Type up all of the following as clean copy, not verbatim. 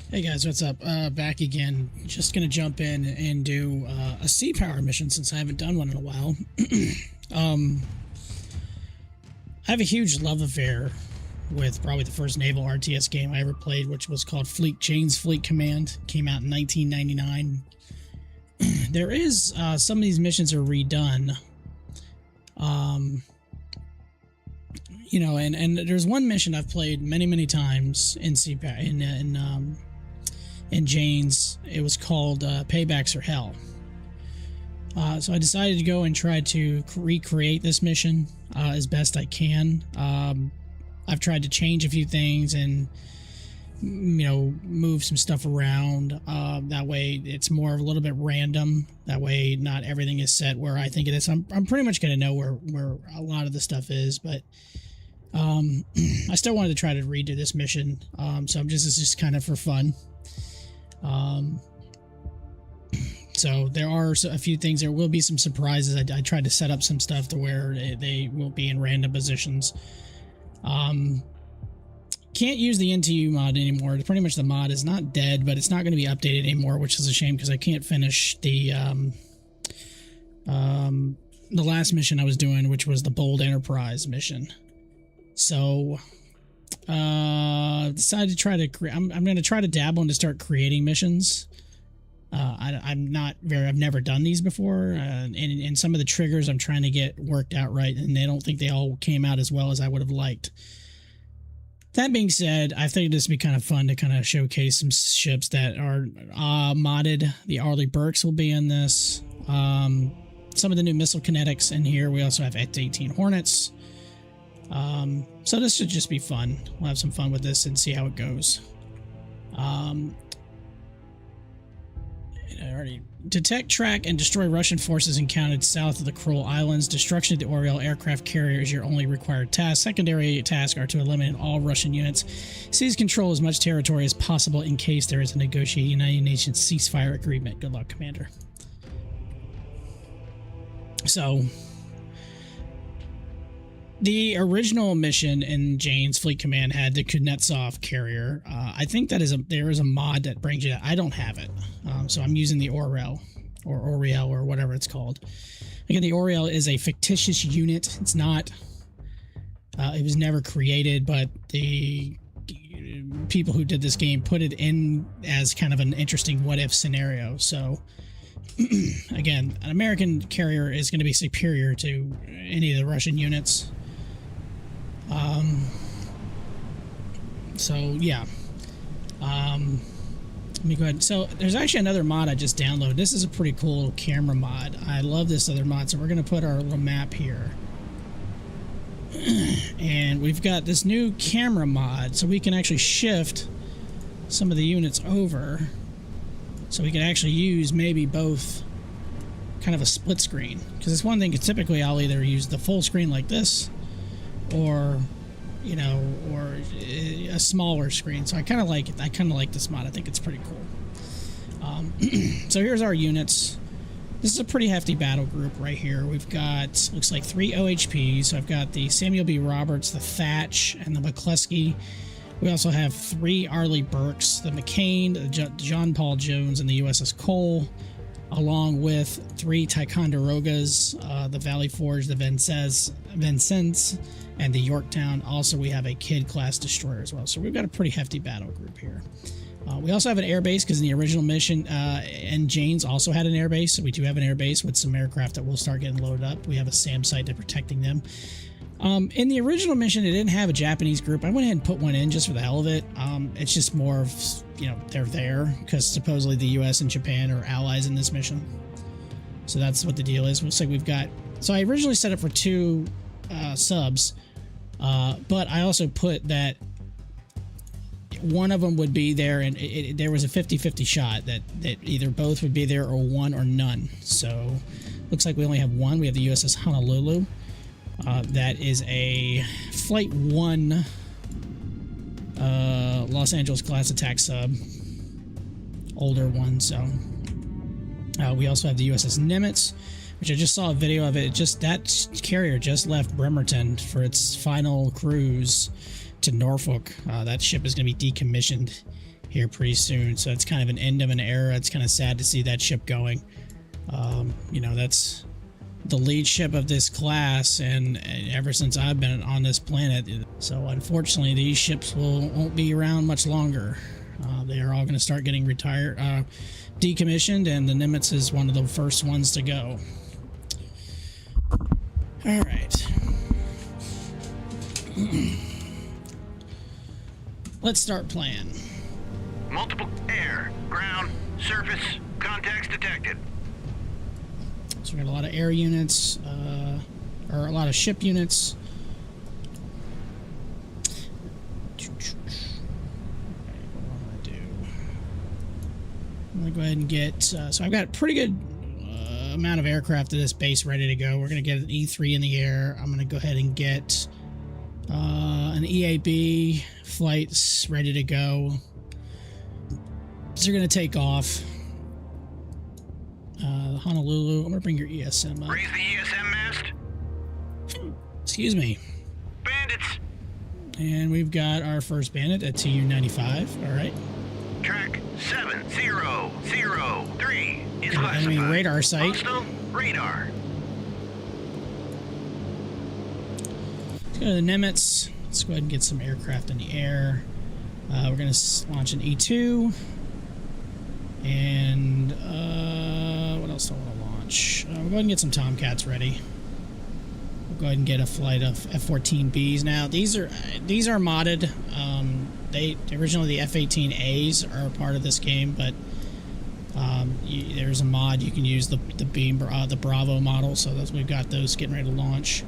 Hey guys, what's up? Back again. Just gonna jump in and do a sea power mission since I haven't done one in a while. I have a huge love affair with probably the first naval RTS game I ever played, which was called Jane's Fleet Command. Came out in 1999. There is some of these missions are redone. You know, and there's one mission I've played many times in Jane's. It was called Paybacks Are Hell. So I decided to go and try to recreate this mission as best I can. I've tried to change a few things and, you know, move some stuff around. That way it's more of a little bit random. That way not everything is set where I think it is. I'm pretty much going to know where a lot of the stuff is, but I still wanted to try to redo this mission. So it's just kind of for fun. So there are a few things. There will be some surprises. I tried to set up some stuff to where they will be in random positions. Can't use the NTU mod anymore. Pretty much the mod is not dead, but it's not going to be updated anymore, which is a shame because I can't finish the last mission I was doing, which was the Bold Enterprise mission. So decided to try to create. I'm going to try to dabble into start creating missions. I've never done these before, and some of the triggers I'm trying to get worked out right, and I don't think they all came out as well as I would have liked. That being said, I think this would be kind of fun to kind of showcase some ships that are modded. The Arleigh Burkes will be in this. Some of the new missile kinetics in here. We also have F-18 Hornets. So this should just be fun. We'll have some fun with this and see how it goes. Detect, track, and destroy Russian forces encountered south of the Kuril Islands. Destruction of the Oriole aircraft carrier is your only required task. Secondary tasks are to eliminate all Russian units. Seize control as much territory as possible in case there is a negotiated United Nations ceasefire agreement. Good luck, Commander. So, the original mission in Jane's Fleet Command had the Kuznetsov carrier. I think that there is a mod that brings you that. I don't have it, so I'm using the Oriole or whatever it's called. Again, the Oriole is a fictitious unit. It's not. It was never created, but the people who did this game put it in as kind of an interesting what-if scenario. So, again, an American carrier is going to be superior to any of the Russian units. So yeah, let me go ahead. So there's actually another mod I just downloaded. This is a pretty cool little camera mod. I love this other mod. So we're going to put our little map here. And we've got this new camera mod. So we can actually shift some of the units over. So we can actually use maybe both kind of a split screen. Because it's one thing, typically I'll either use the full screen like this, or, you know, or a smaller screen. So I kind of like it. I kind of like this mod. I think it's pretty cool. So here's our units. This is a pretty hefty battle group right here. We've got, looks like 3 OHPs. So I've got the Samuel B. Roberts, the Thatch, and the McCluskey. We also have 3 Arleigh Burkes, the McCain, the John Paul Jones, and the USS Cole, along with 3 Ticonderogas, the Valley Forge, the Vincennes, and the Yorktown. Also, we have a Kidd-class destroyer as well. So we've got a pretty hefty battle group here. We also have an airbase because in the original mission, and Jane's also had an airbase. So we do have an airbase with some aircraft that will start getting loaded up. We have a SAM site to protecting them. In the original mission, it didn't have a Japanese group. I went ahead and put one in just for the hell of it. It's just more of, you know, they're there because supposedly the US and Japan are allies in this mission. So that's what the deal is. Looks like we've got, so I originally set it for 2 subs, but I also put that one of them would be there, and there was a 50-50 shot that either both would be there or one or none. So looks like we only have one. We have the USS Honolulu. That is a Flight 1 Los Angeles class attack sub. Older one, so. We also have the USS Nimitz, which I just saw a video of it. That carrier just left Bremerton for its final cruise to Norfolk. That ship is going to be decommissioned here pretty soon. So it's kind of an end of an era. It's kind of sad to see that ship going. You know, that's the lead ship of this class, and ever since I've been on this planet. So unfortunately, these ships won't be around much longer. They are all going to start getting retired, decommissioned, and the Nimitz is one of the first ones to go. All right. Let's start playing. Multiple air, ground, surface, contacts detected. So we got a lot of air units, or a lot of ship units. I'm gonna go ahead and get, so I've got a pretty good amount of aircraft at this base ready to go. We're gonna get an E3 in the air. I'm gonna go ahead and get an EAB flights ready to go. So they're gonna take off. Honolulu, I'm gonna bring your ESM up. Raise the ESM mast. Excuse me. Bandits. And we've got our first bandit at TU-95. All right. Track 7003 is classified. Enemy radar site. Hostile radar. Let's go to the Nimitz. Let's go ahead and get some aircraft in the air. We're going to launch an E2. And what else do I want to launch? We'll go ahead and get some Tomcats ready. We'll go ahead and get a flight of F-14Bs. Now these are modded. They originally the F-18As are a part of this game, but there's a mod you can use the Bravo model. So we've got those getting ready to launch.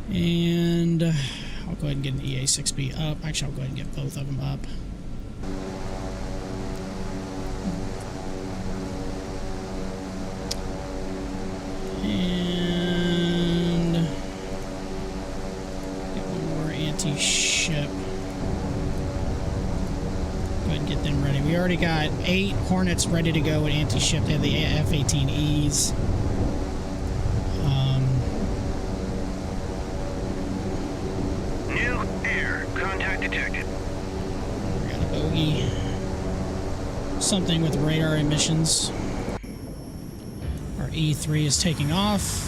And I'll go ahead and get an EA-6B up. Actually, I'll go ahead and get both of them up. And get one more anti-ship. Go ahead and get them ready. We already got 8 Hornets ready to go with anti-ship. They have the F-18Es. New air contact detected. We got a bogey. Something with radar emissions. Our E3 is taking off.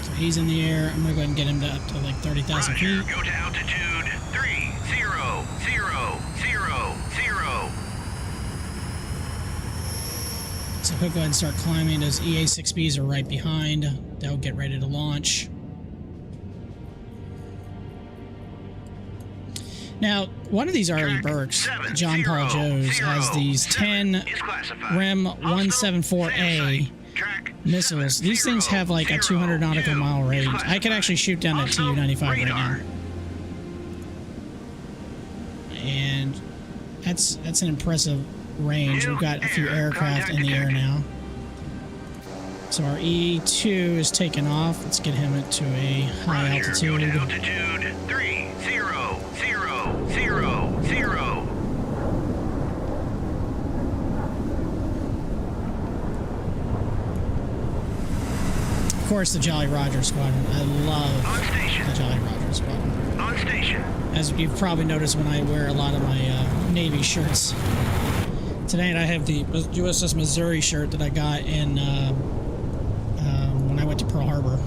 So he's in the air. I'm going to go ahead and get him to up to like 30,000 feet. Go to altitude 30,000. So he'll go ahead and start climbing. Those EA-6Bs are right behind. They'll get ready to launch. Now, one of these early Burks, John Paul Joes, has these 10 REM 174A missiles. These things have like a 200 nautical mile range. I could actually shoot down that TU-95 right now. And that's an impressive range. We've got a few aircraft in the air now. So our E2 is taking off. Let's get him into a high altitude. Go to altitude 30,000. Of course, the Jolly Roger Squadron. I love the Jolly Roger Squadron. On station. As you've probably noticed when I wear a lot of my Navy shirts. Tonight I have the USS Missouri shirt that I got in when I went to Pearl Harbor.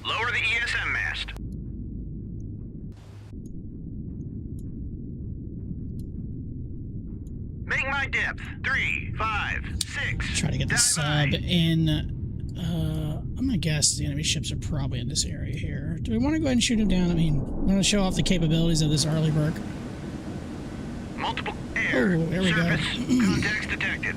Lower the ESM mast. Make my depth 3, 5, 6. Try to get the sub in. I'm gonna guess the enemy ships are probably in this area here. Do we want to go ahead and shoot him down? I mean, we want to show off the capabilities of this early Burke. Multiple air. Oh, there we go. Contacts detected.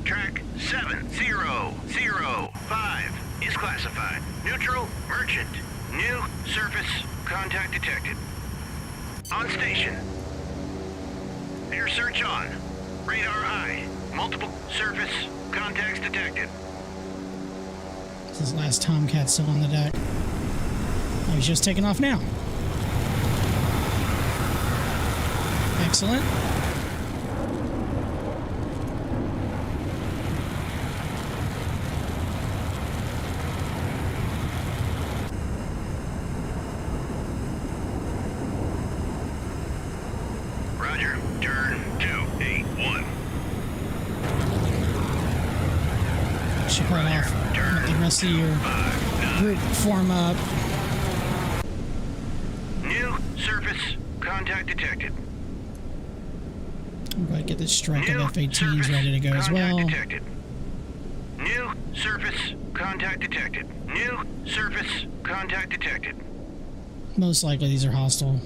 Track 7005 is classified. Neutral, merchant. New surface contact detected. On station. Air search on. Radar high. Multiple surface contacts detected. This is last Tomcat still on the deck. Oh, he's just taking off now. Excellent. Roger. Turn 281. Should pull off. Let the rest of your group form up. New surface contact detected. I'm going to get this strike New of F-18s surface ready to go as contact well. Detected. New surface contact detected. New surface contact detected. Most likely these are hostile.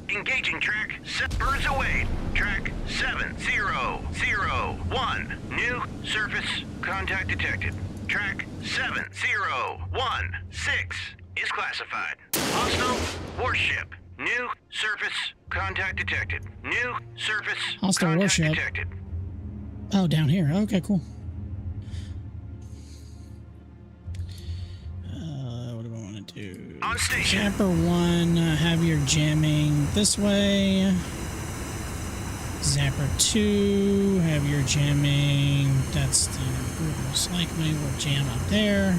Engaging track. Birds away. Track 7001. New surface contact detected. Track 7016 is classified. Hostile warship. New surface contact detected. New surface Hostile contact warship. detected. Oh, down here. Okay, cool. What do I want to do? On station. Zapper 1, have your jamming this way. Zapper 2, have your jamming. That's the group most likely. We'll jam up there.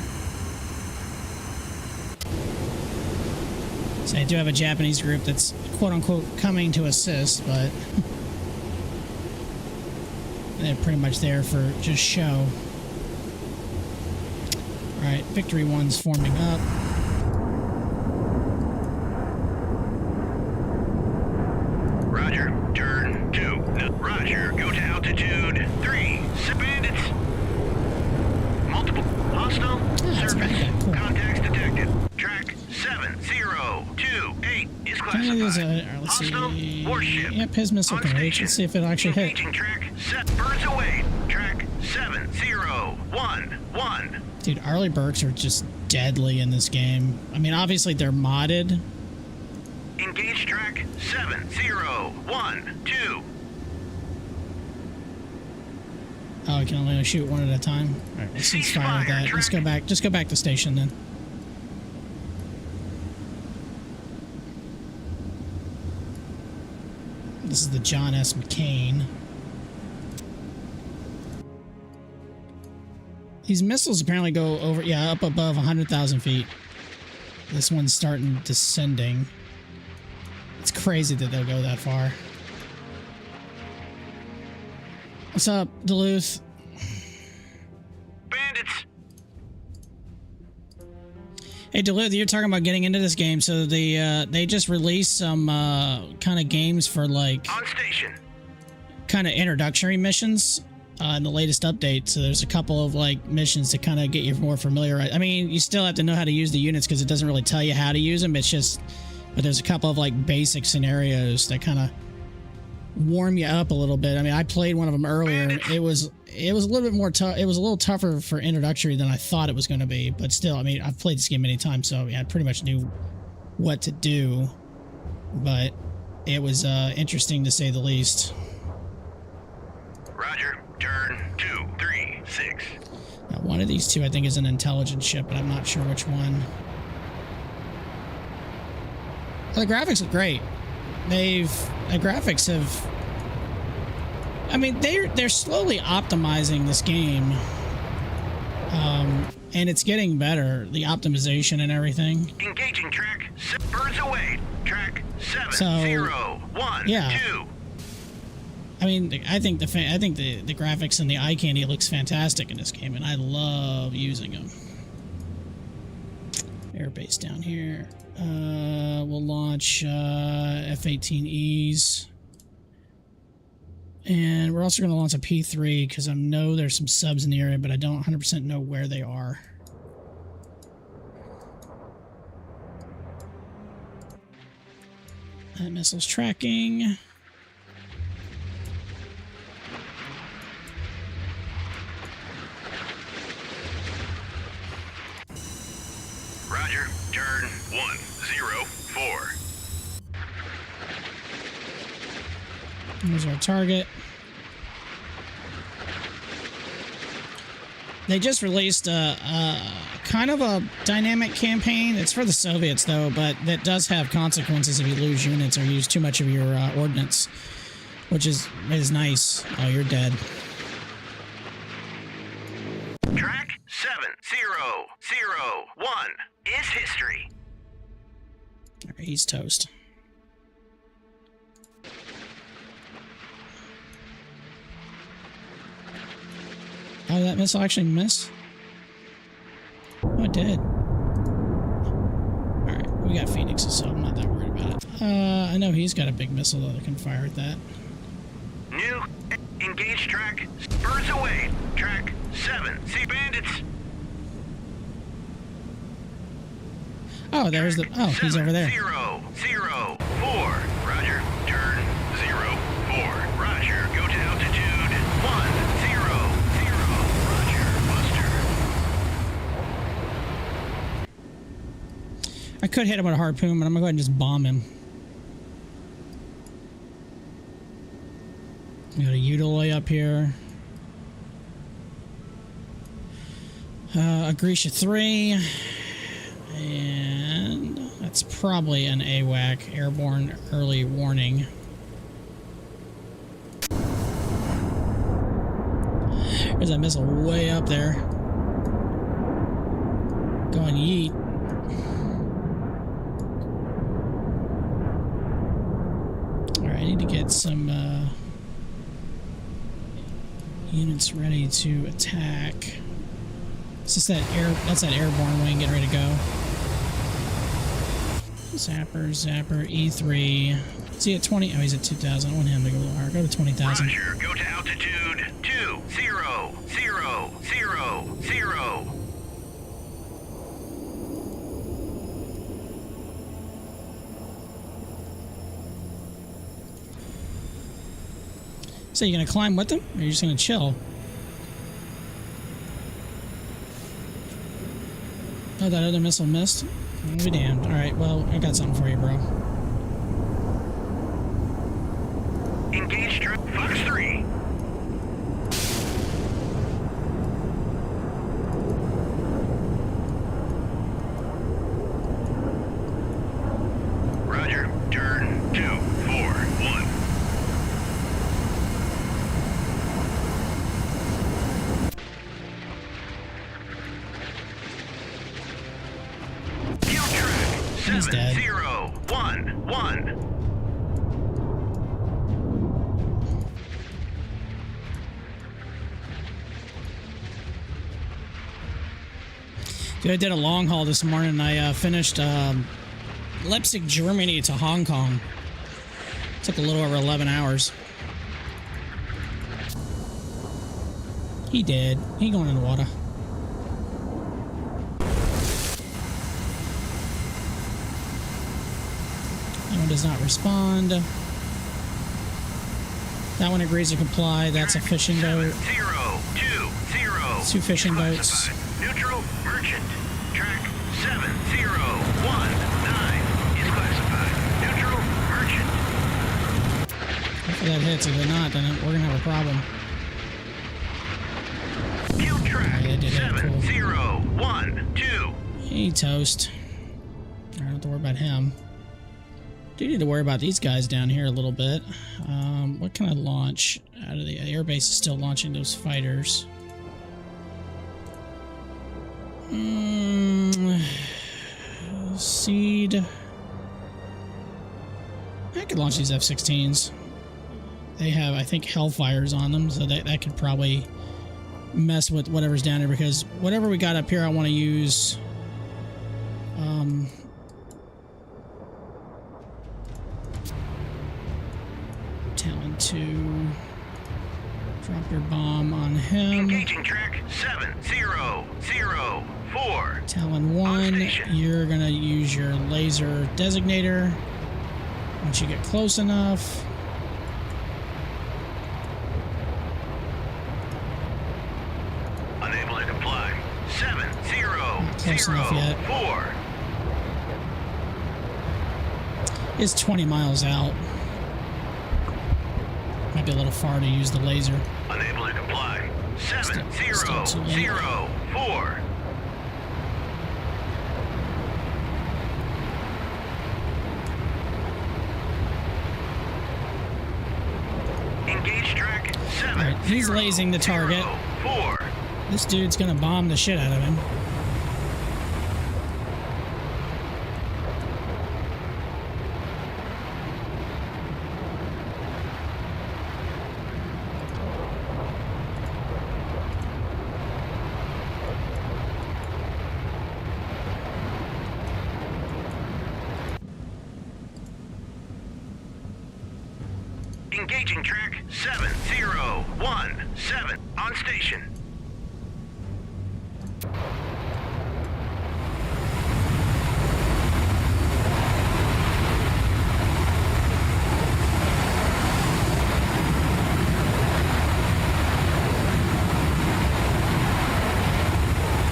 So I do have a Japanese group that's quote-unquote coming to assist, but they're pretty much there for just show. Alright, Victory 1's forming up. Roger. Turn 2. No. Roger. Go to altitude 3. Bandits. Multiple hostile that's surface pretty cool. contacts detected. Track 7028 is classified. Let's Hostile see. warship. Yep, his missile On can reach. station. Let's see if it'll actually hit. Engaging track. Set birds away. Track 7011. Dude, Arleigh Burks are just deadly in this game. I mean, obviously they're modded. Engage track 7012. Oh, we can only shoot one at a time. All right, let's cease fire with that. Let's go back. Just go back to station then. This is the John S. McCain. These missiles apparently go over, yeah, up above 100,000 feet. This one's starting descending. It's crazy that they'll go that far. What's up, Duluth? Bandits. Hey, Duluth, you're talking about getting into this game, so they just released some kind of games for like On station. kind of introductory missions in the latest update. So there's a couple of like missions to kind of get you more familiar. I mean, you still have to know how to use the units because it doesn't really tell you how to use them. It's just, but there's a couple of like basic scenarios that kind of warm you up a little bit. I mean, I played one of them earlier. And it was a little bit more tough. It was a little tougher for introductory than I thought it was going to be. But still, I mean, I've played this game many times, so yeah, I pretty much knew what to do. But it was interesting to say the least. Roger. Turn 236. Now, one of these two, I think, is an intelligence ship, but I'm not sure which one. Well, the graphics look great. The graphics have. I mean, they're slowly optimizing this game, and it's getting better. The optimization and everything. Engaging track. Birds away. Track 7012. Yeah. I mean, I think the graphics and the eye candy looks fantastic in this game, and I love using them. Airbase down here. We'll launch F-18Es. And we're also going to launch a P3 because I know there's some subs in the area, but I don't 100% know where they are. That missile's tracking. Roger. Turn 104. There's our target. They just released a kind of a dynamic campaign. It's for the Soviets, though, but that does have consequences if you lose units or use too much of your ordnance, which is nice. Oh, you're dead. Track 7001 is history. All right, he's toast. Oh, that missile actually missed? Oh, it did. Alright, we got Phoenixes, so I'm not that worried about it. I know he's got a big missile that can fire at that. New engage track. Birds away. Track 7. See bandits. Oh, there's the... Oh, he's over there. 004. Roger. Turn 04. Roger. Go to altitude 100. Roger. Buster. I could hit him with a harpoon, but I'm gonna go ahead and just bomb him. We got a Udaloy up here. A Grisha 3. And that's probably an AWAC, Airborne Early Warning. There's that missile way up there. Going yeet. Alright, I need to get some units ready to attack. It's just that that's that airborne wing getting ready to go. Zapper, E3. Is he at 20? Oh, he's at 2,000. I want him to go a little higher. Go to 20,000. Roger. Go to altitude 2000. So you gonna climb with them, or you're just gonna chill? Oh, that other missile missed? I'll be damned. Alright, well, I got something for you, bro. Engage track Fox 3. Roger. Turn 241. Kill track He's dead. 7011. Dude, I did a long haul this morning. I finished Leipzig, Germany to Hong Kong. Took a little over 11 hours. He did. He going in the water. That one does not respond. That one agrees to comply. That's a fishing boat. 7020. 2 fishing boats. Neutral merchant. Track 7019 is classified. Neutral merchant. Hopefully that hits. If they're not, then we're gonna have a problem. Kill track Yeah, it did hit. Cool. 7012. He toast. I don't have to worry about him. Do need to worry about these guys down here a little bit. What can I launch out of the airbase? Is still launching those fighters. Seed. I could launch these F-16s. They have, I think, Hellfires on them, so that could probably mess with whatever's down here, because whatever we got up here, I want to use. Talon 2. Drop your bomb on him. Engaging track 7004. Talon 1, you're going to use your laser designator once you get close enough. Unable to comply. 70. close enough yet. 4. It's 20 miles out. Might be a little far to use the laser. Unable to comply. 7 Still 0 too late. 0 4. Engage track 7. Alright, he's 0 lasing the target. 0 4. This dude's gonna bomb the shit out of him. Engaging track 7 0 1 7 on station.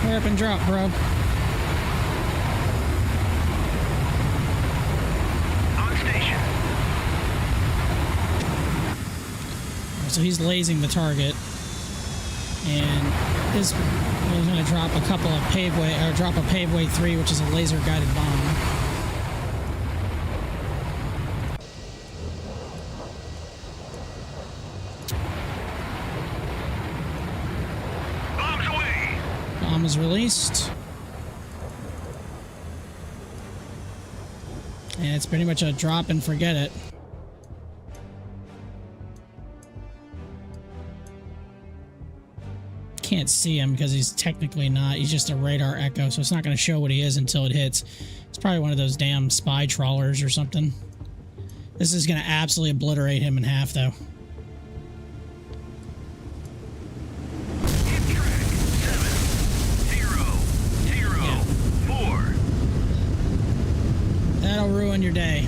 Hurry up and drop, bro. On station. So he's lasing the target, and this is going to drop a couple of paveway, or drop a paveway 3, which is a laser guided bomb. Bombs away. Bomb is released, and it's pretty much a drop and forget it. Can't see him because he's technically not. He's just a radar echo, so it's not going to show what he is until it hits. It's probably one of those damn spy trawlers or something. This is going to absolutely obliterate him in half, though. Hit track 7 0 0 4. That'll ruin your day.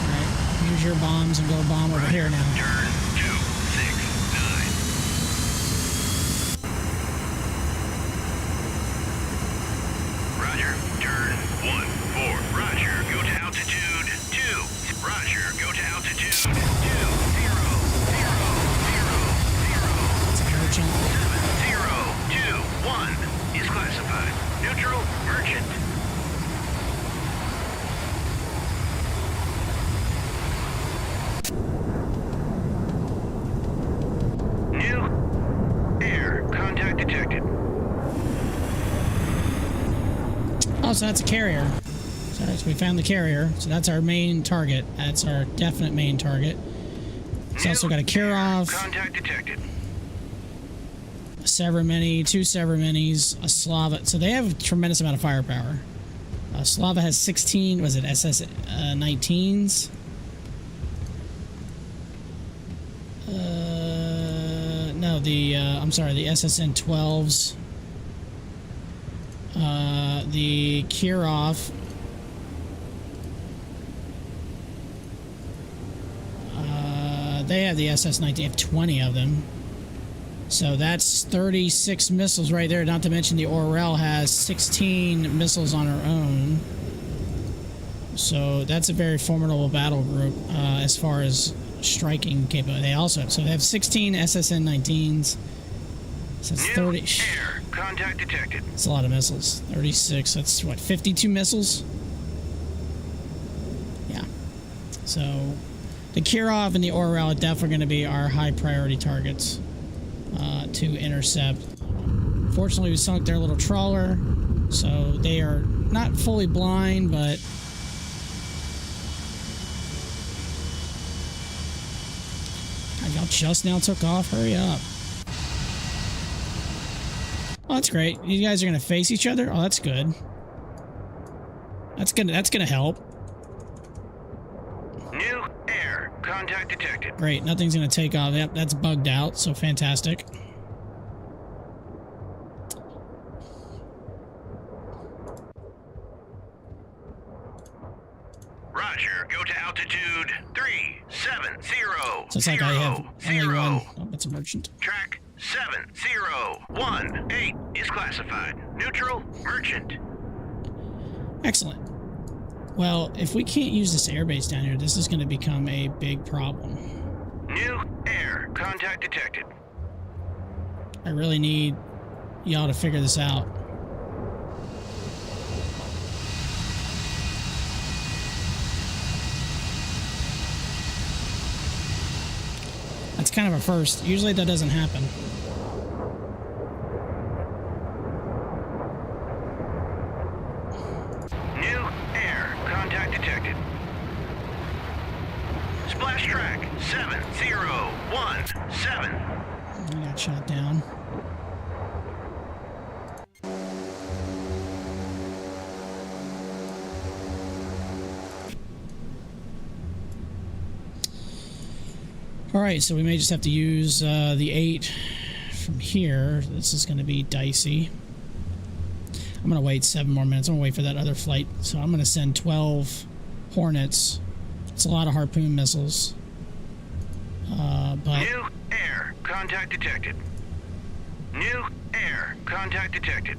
Alright, use your bombs and go bomb over here now. Turn 2 6 9. Roger. Turn 1 4. Roger. Go to altitude 2. Roger. Go to altitude 2 0 0 0 It's a merchant. 7 0 2 1 is classified. Neutral merchant. New air contact detected. Oh, so that's a carrier. So we found the carrier. So that's our main target. That's our definite main target. It's also got a Kirov, Contact detected. a Cybermini, 2 Cyberminis, a Slava. So they have a tremendous amount of firepower. Slava has 16, was it SS-19s? No, I'm sorry, the SSN-12s. The Kirov. They have the SS-19, they have 20 of them. So that's 36 missiles right there, not to mention the Orel has 16 missiles on her own. So that's a very formidable battle group as far as striking capability. They also have, so they have 16 SSN-19s. So it's 30. Air contact detected. That's a lot of missiles. 36, that's what, 52 missiles? Yeah. So the Kirov and the Orel are definitely going to be our high priority targets to intercept. Fortunately, we sunk their little trawler, so they are not fully blind, but God, y'all just now took off. Hurry up. Oh, that's great. You guys are gonna face each other. Oh, that's good. That's gonna help. New air contact detected. Great. Nothing's gonna take off. Yep, that's bugged out. So fantastic. Roger. Go to altitude 370. So it's like I have only one. Oh, that's a merchant. Track 7018 is classified. Neutral, merchant. Excellent. Well, if we can't use this airbase down here, this is going to become a big problem. New air contact detected. I really need y'all to figure this out. That's kind of a first. Usually that doesn't happen. New air contact detected. Splash track 7017. I got shot down. All right, so we may just have to use the 8 from here. This is going to be dicey. I'm going to wait 7 more minutes. I'm going to wait for that other flight. So I'm going to send 12 Hornets. It's a lot of harpoon missiles. But New air contact detected. New air contact detected.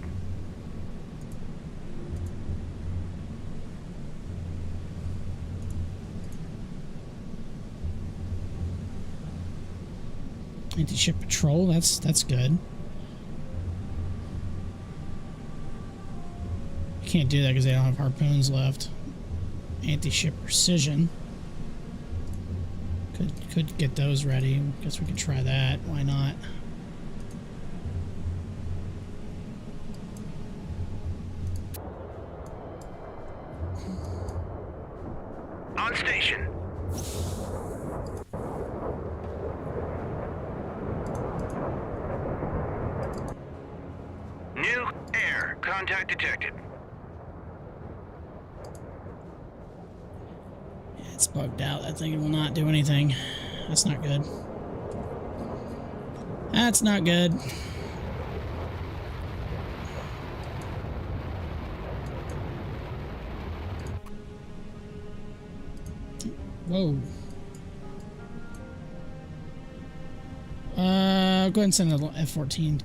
anti-ship patrol, that's good. Can't do that because they don't have harpoons left. Anti-ship precision. Could get those ready. Guess we could try that. Why not? On station. New air contact detected. Yeah, it's bugged out. That thing will not do anything. That's not good. That's not good. Whoa. Go ahead and send the F-14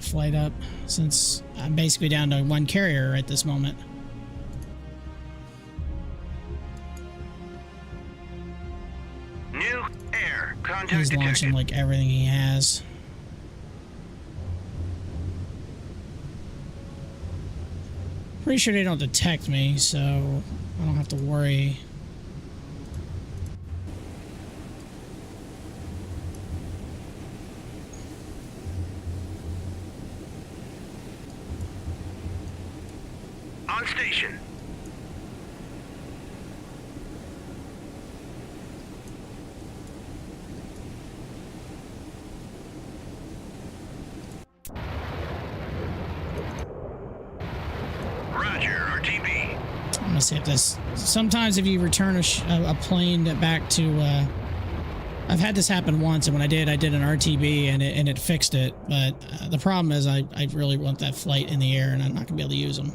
flight up, since I'm basically down to one carrier at this moment. New air contact He's detected. launching like everything he has. Pretty sure they don't detect me, so I don't have to worry. On station. Roger, RTB. I'm gonna see if this. Sometimes if you return a plane back to, I've had this happen once, and when I did an RTB and it fixed it. But the problem is I really want that flight in the air, and I'm not gonna be able to use them.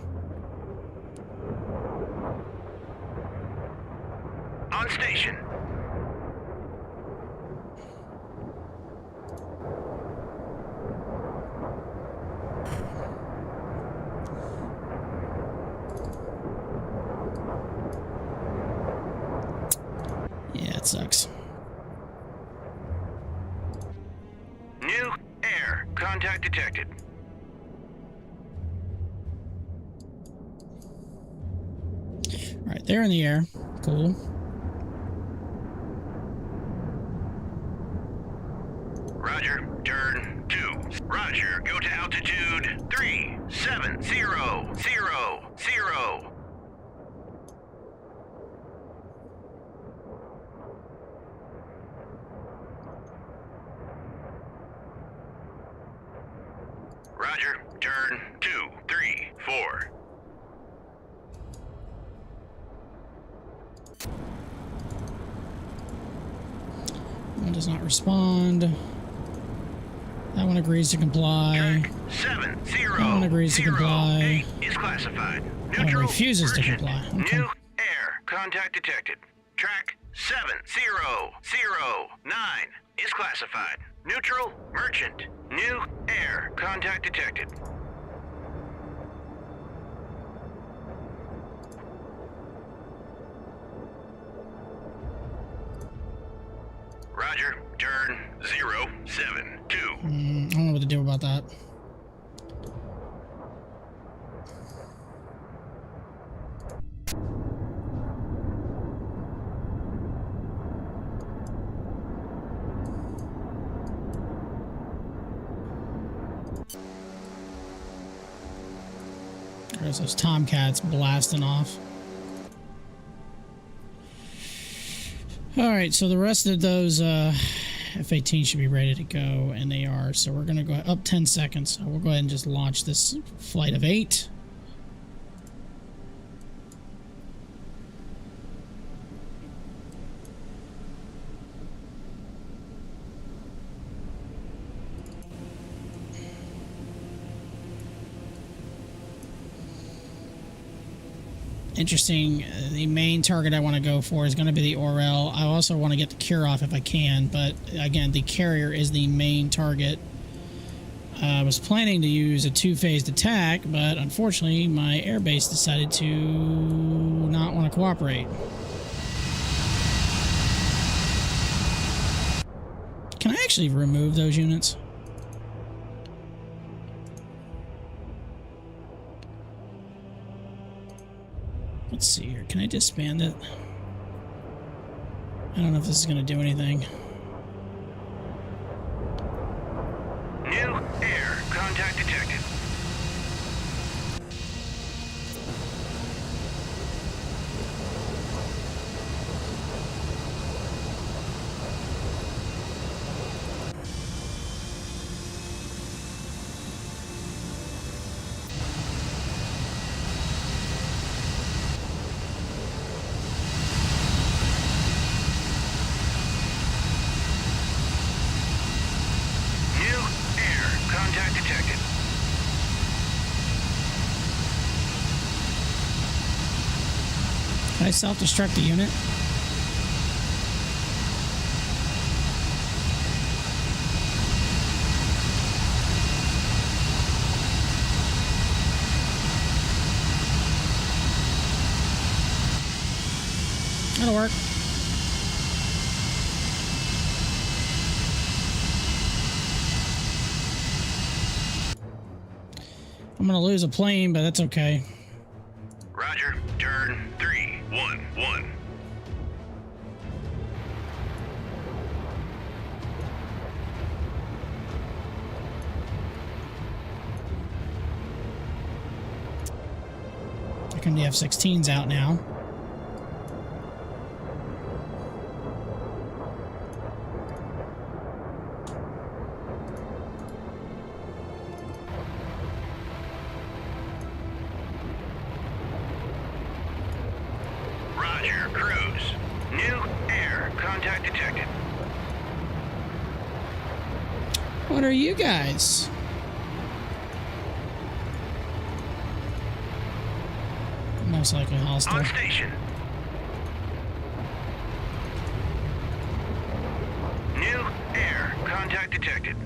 On station. Yeah, it sucks. New air contact detected. All right, they're in the air. Cool. Roger, turn 2. Roger, go to altitude 3700. Roger, turn 234. One does not respond. That one agrees to comply. Track 7008 That one agrees to comply. is classified. That one Neutral, refuses to merchant. comply. Okay. New air contact detected. Track 7009 is classified. Neutral, merchant. New air. Contact detected. Roger. Turn 072. I don't know what to do about that. There's those Tomcats blasting off. Alright, so the rest of those F-18 should be ready to go, and they are. So we're going to go up 10 seconds. So we'll go ahead and just launch this flight of 8. Interesting. The main target I want to go for is going to be the Orel. I also want to get the cure off if I can, but again, the carrier is the main target. I was planning to use a two-phased attack, but unfortunately, my airbase decided to not want to cooperate. Can I actually remove those units? Let's see here. Can I disband it? I don't know if this is going to do anything. New air. Contact detected. Can I self-destruct the unit? That'll work. I'm gonna lose a plane, but that's okay. Roger. Turn 311. Here come the F-16s out now. Roger, cruise. New air. Contact detected. What are you guys? Most likely hostile. On station. New air. Contact detected.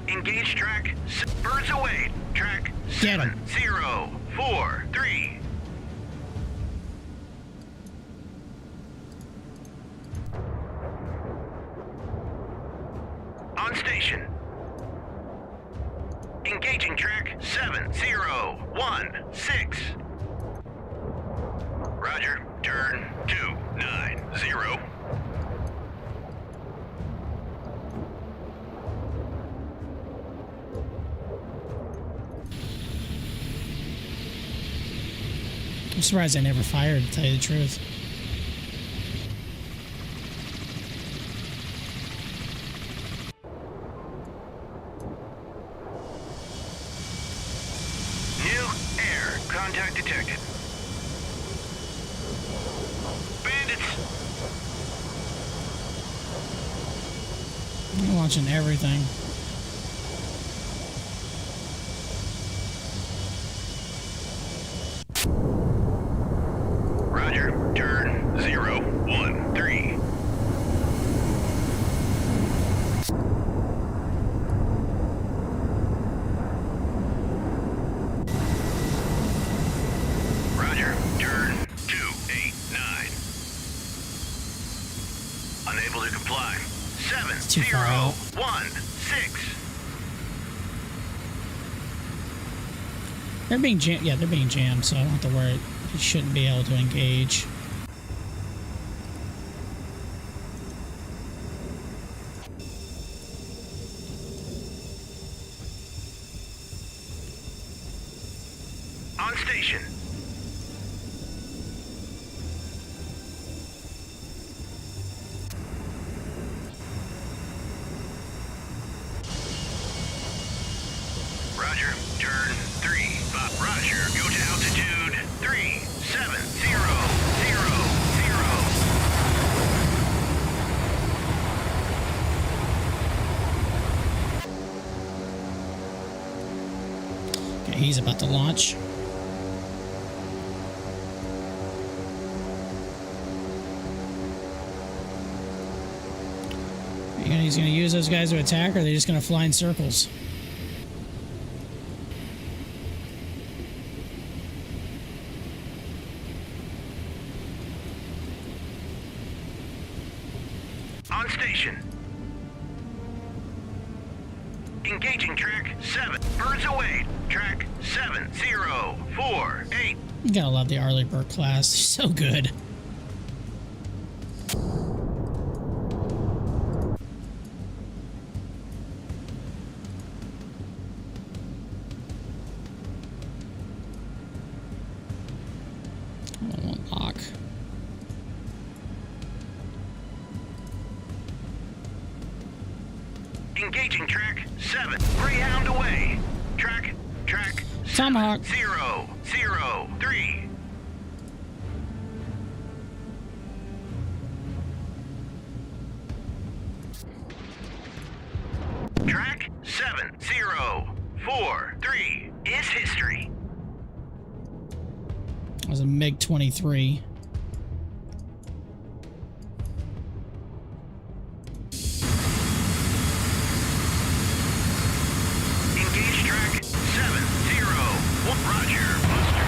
Engage track. Birds away. Track Get 'em. 7043. On station. Engaging track 7016. Roger. Turn 290. I'm surprised I never fired, to tell you the truth. New air. Contact detected. Bandits. I'm watching everything. Roger. Turn 013. Unable to comply. too far out. 7016. They're being jammed. Yeah, they're being jammed, so I don't have to worry. You shouldn't be able to engage. On station. Roger, turn 3-5. Roger, go to altitude 3700. Okay, he's about to launch. He's going to use those guys to attack, or are they just going to fly in circles? On station. Engaging track 7. Birds away. Track 7048. You gotta love the Arleigh Burke class. So good. Lock. Engaging track 7. Greyhound away. Track Tomahawk. 003. Track 7043 is history. That was a MiG-23. Engage track 70. Roger, Buster.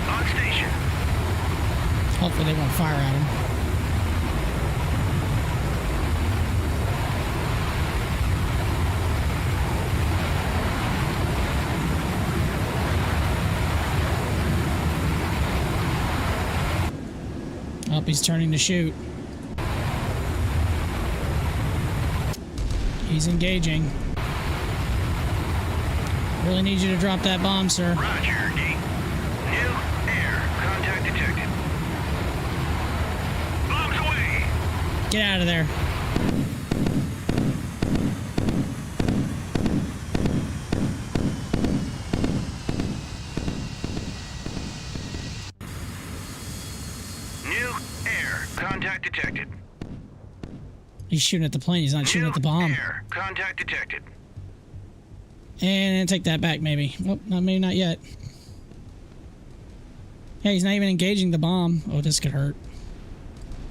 On station. Hopefully they won't fire at him. Oh, he's turning to shoot. He's engaging. Really need you to drop that bomb, sir. Roger, D. New air. Contact detected. Bombs away. Get out of there. New air. Contact detected. He's shooting at the plane. He's not shooting at the bomb. Air. Contact detected. And take that back, maybe. Well, maybe not yet. Yeah, he's not even engaging the bomb. Oh, this could hurt.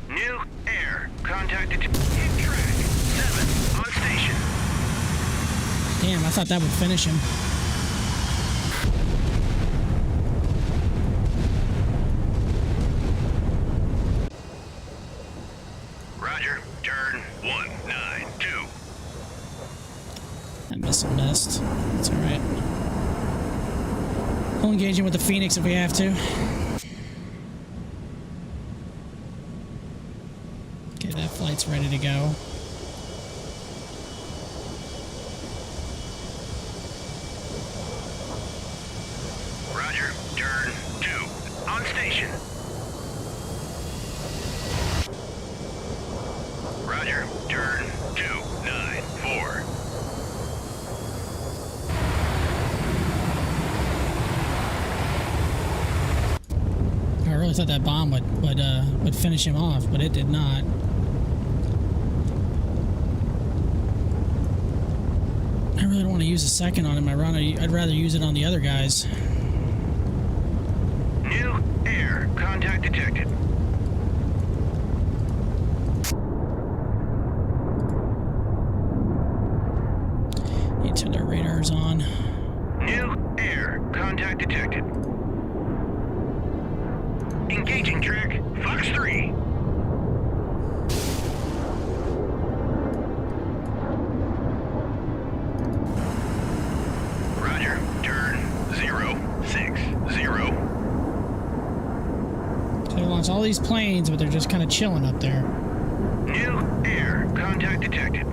New air. Contact detected. Hit track 7 on station. Damn, I thought that would finish him. Roger. Turn 192. That missile missed. That's alright. We'll engage him with the Phoenix if we have to. Okay, that flight's ready to go. Roger. Turn 2 on station. Roger. Turn 294. I really thought that bomb would finish him off, but it did not. I really don't want to use a second on him. I'd rather use it on the other guys. New air. Contact contact detected. Need to turn their radars on. New air contact detected. Engaging track Fox 3. Roger, turn 060. So they launch all these planes, but they're just kind of chilling up there. New air contact detected.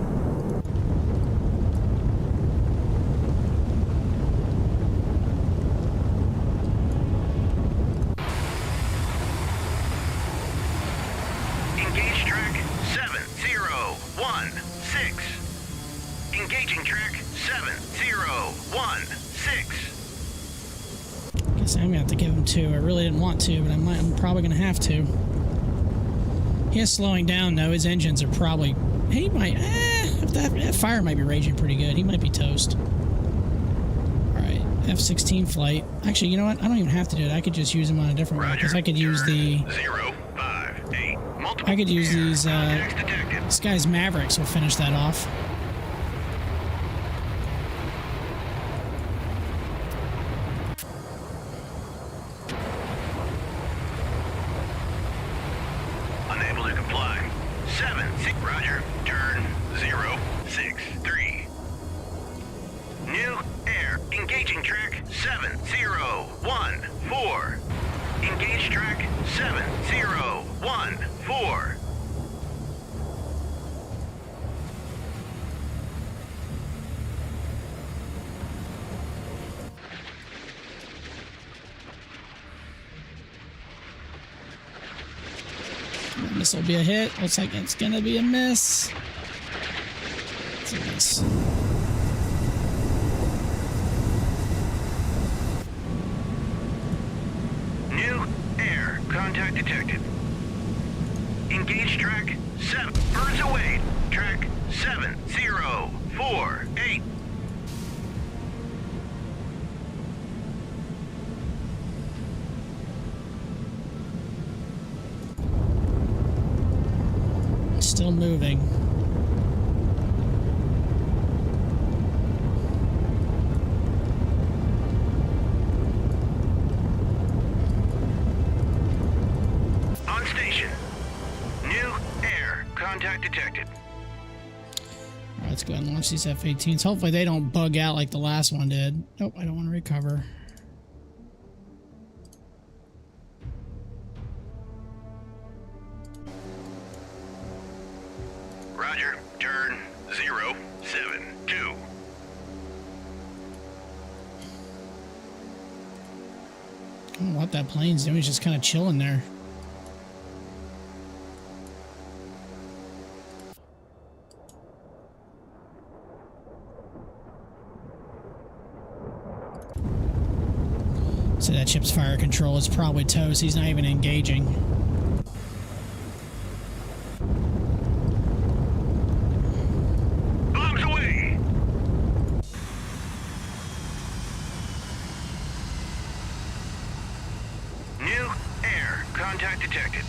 Engage track 7016. Engaging track 7016. Guess I'm gonna have to give him 2. I really didn't want to, but I'm probably gonna have to. He is slowing down though. His engines are probably. He might. That fire might be raging pretty good. He might be toast. All right, F-16 flight. Actually, you know what? I don't even have to do it. I could just use him on a different one because I could use the. 058. I could use these. This guy's Mavericks will finish that off. Unable to comply. 7. Roger. Turn 063. New air. Engaging track 7014. Engage track 7014. This will be a hit. Looks like it's gonna be a miss. It's a miss. New air contact detected. Engage track 7. Birds away. Track 7048. Still moving. On station. New air contact detected. All right, let's go ahead and launch these F-18s. Hopefully they don't bug out like the last one did. Nope, I don't want to recover. Roger, turn 072. I don't know what that plane's doing. He's just kind of chilling there. So that ship's fire control is probably toast. He's not even engaging. Bombs away! New air contact detected.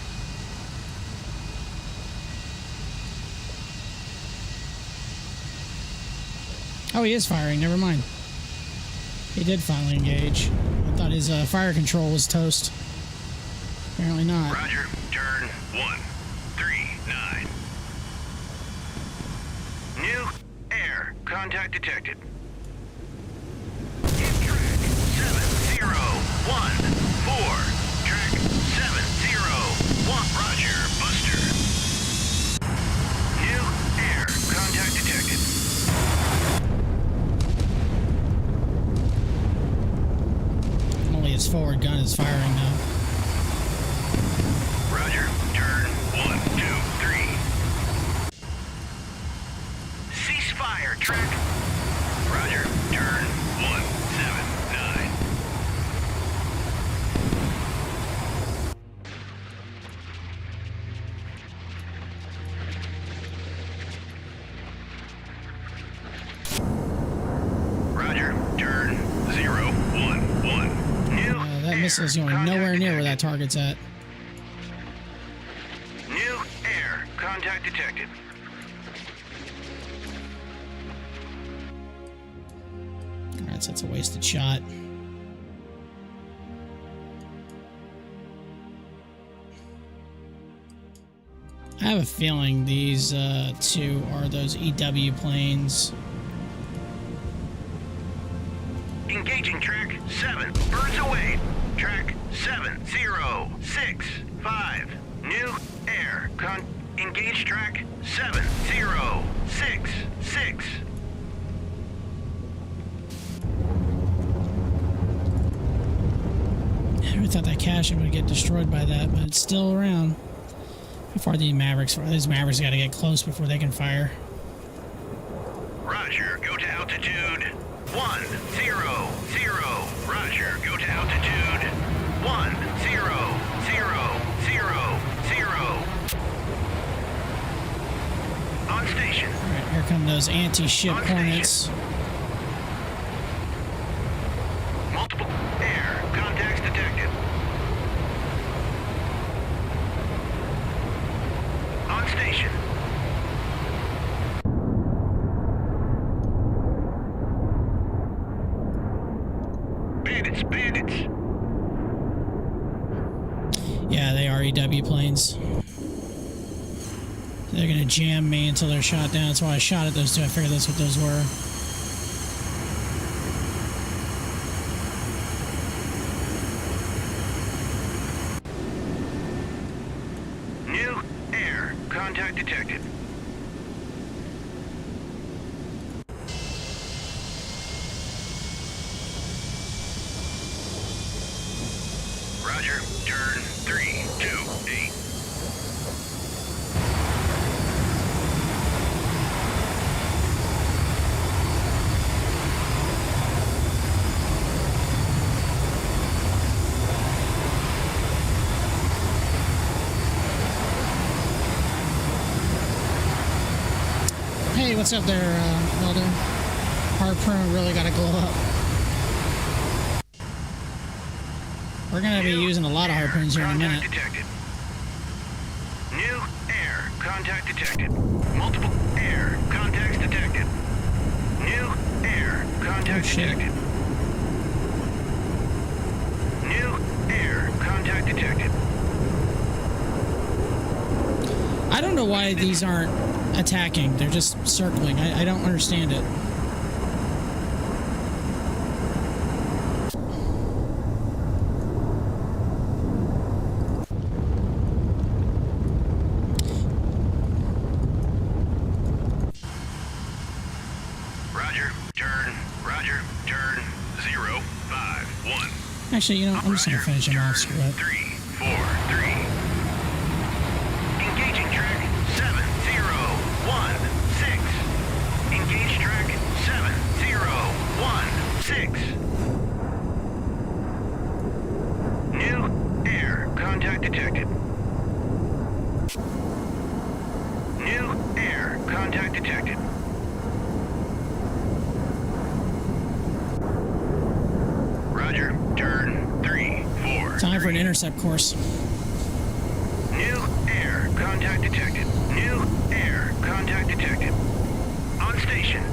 Oh, he is firing. Never mind. He did finally engage. I thought his fire control was toast. Apparently not. Roger, turn 139. New air contact detected. Hit track 7014. Track 701. Roger, Buster. New air contact detected. Only his forward gun is firing now. Roger, turn 123. Ceasefire track. Roger, turn 179. Roger, turn 011. New That missile's going nowhere near where that target's at. contact detected. Alright, so that's a wasted shot. I have a feeling these two are those EW planes. Engaging track 7, birds away. Track 7065. New air. Engage track 7066. I never thought that caching would get destroyed by that, but it's still around. How far are these Mavericks? These Mavericks got to get close before they can fire. Roger, go to altitude 100. Roger, go to altitude 1000. On station. Alright, here come those anti-ship Hornets. Multiple air contacts detected. On station. Bandits. Yeah, they are EW planes. They're gonna jam me until they're shot down. That's why I shot at those two. I figured that's what those were. New air contact detected. Roger, turn 328. Hey, what's up there, Welder? Harpoon really got to glow up. We're going to be using a lot of harpoons here in a minute. Detected. New air contact detected. Multiple air contacts detected. New air contact detected. New air contact detected. I don't know why these aren't attacking. They're just circling. I don't understand it. Roger, turn 051. Actually, you know, I'm just going to finish him off. Screw it. 343. Engaging track 7016. Engage track 7016. New air contact detected. New air contact detected. Roger, turn 3-4. Time for an intercept course. New air contact detected. New air contact detected. On station.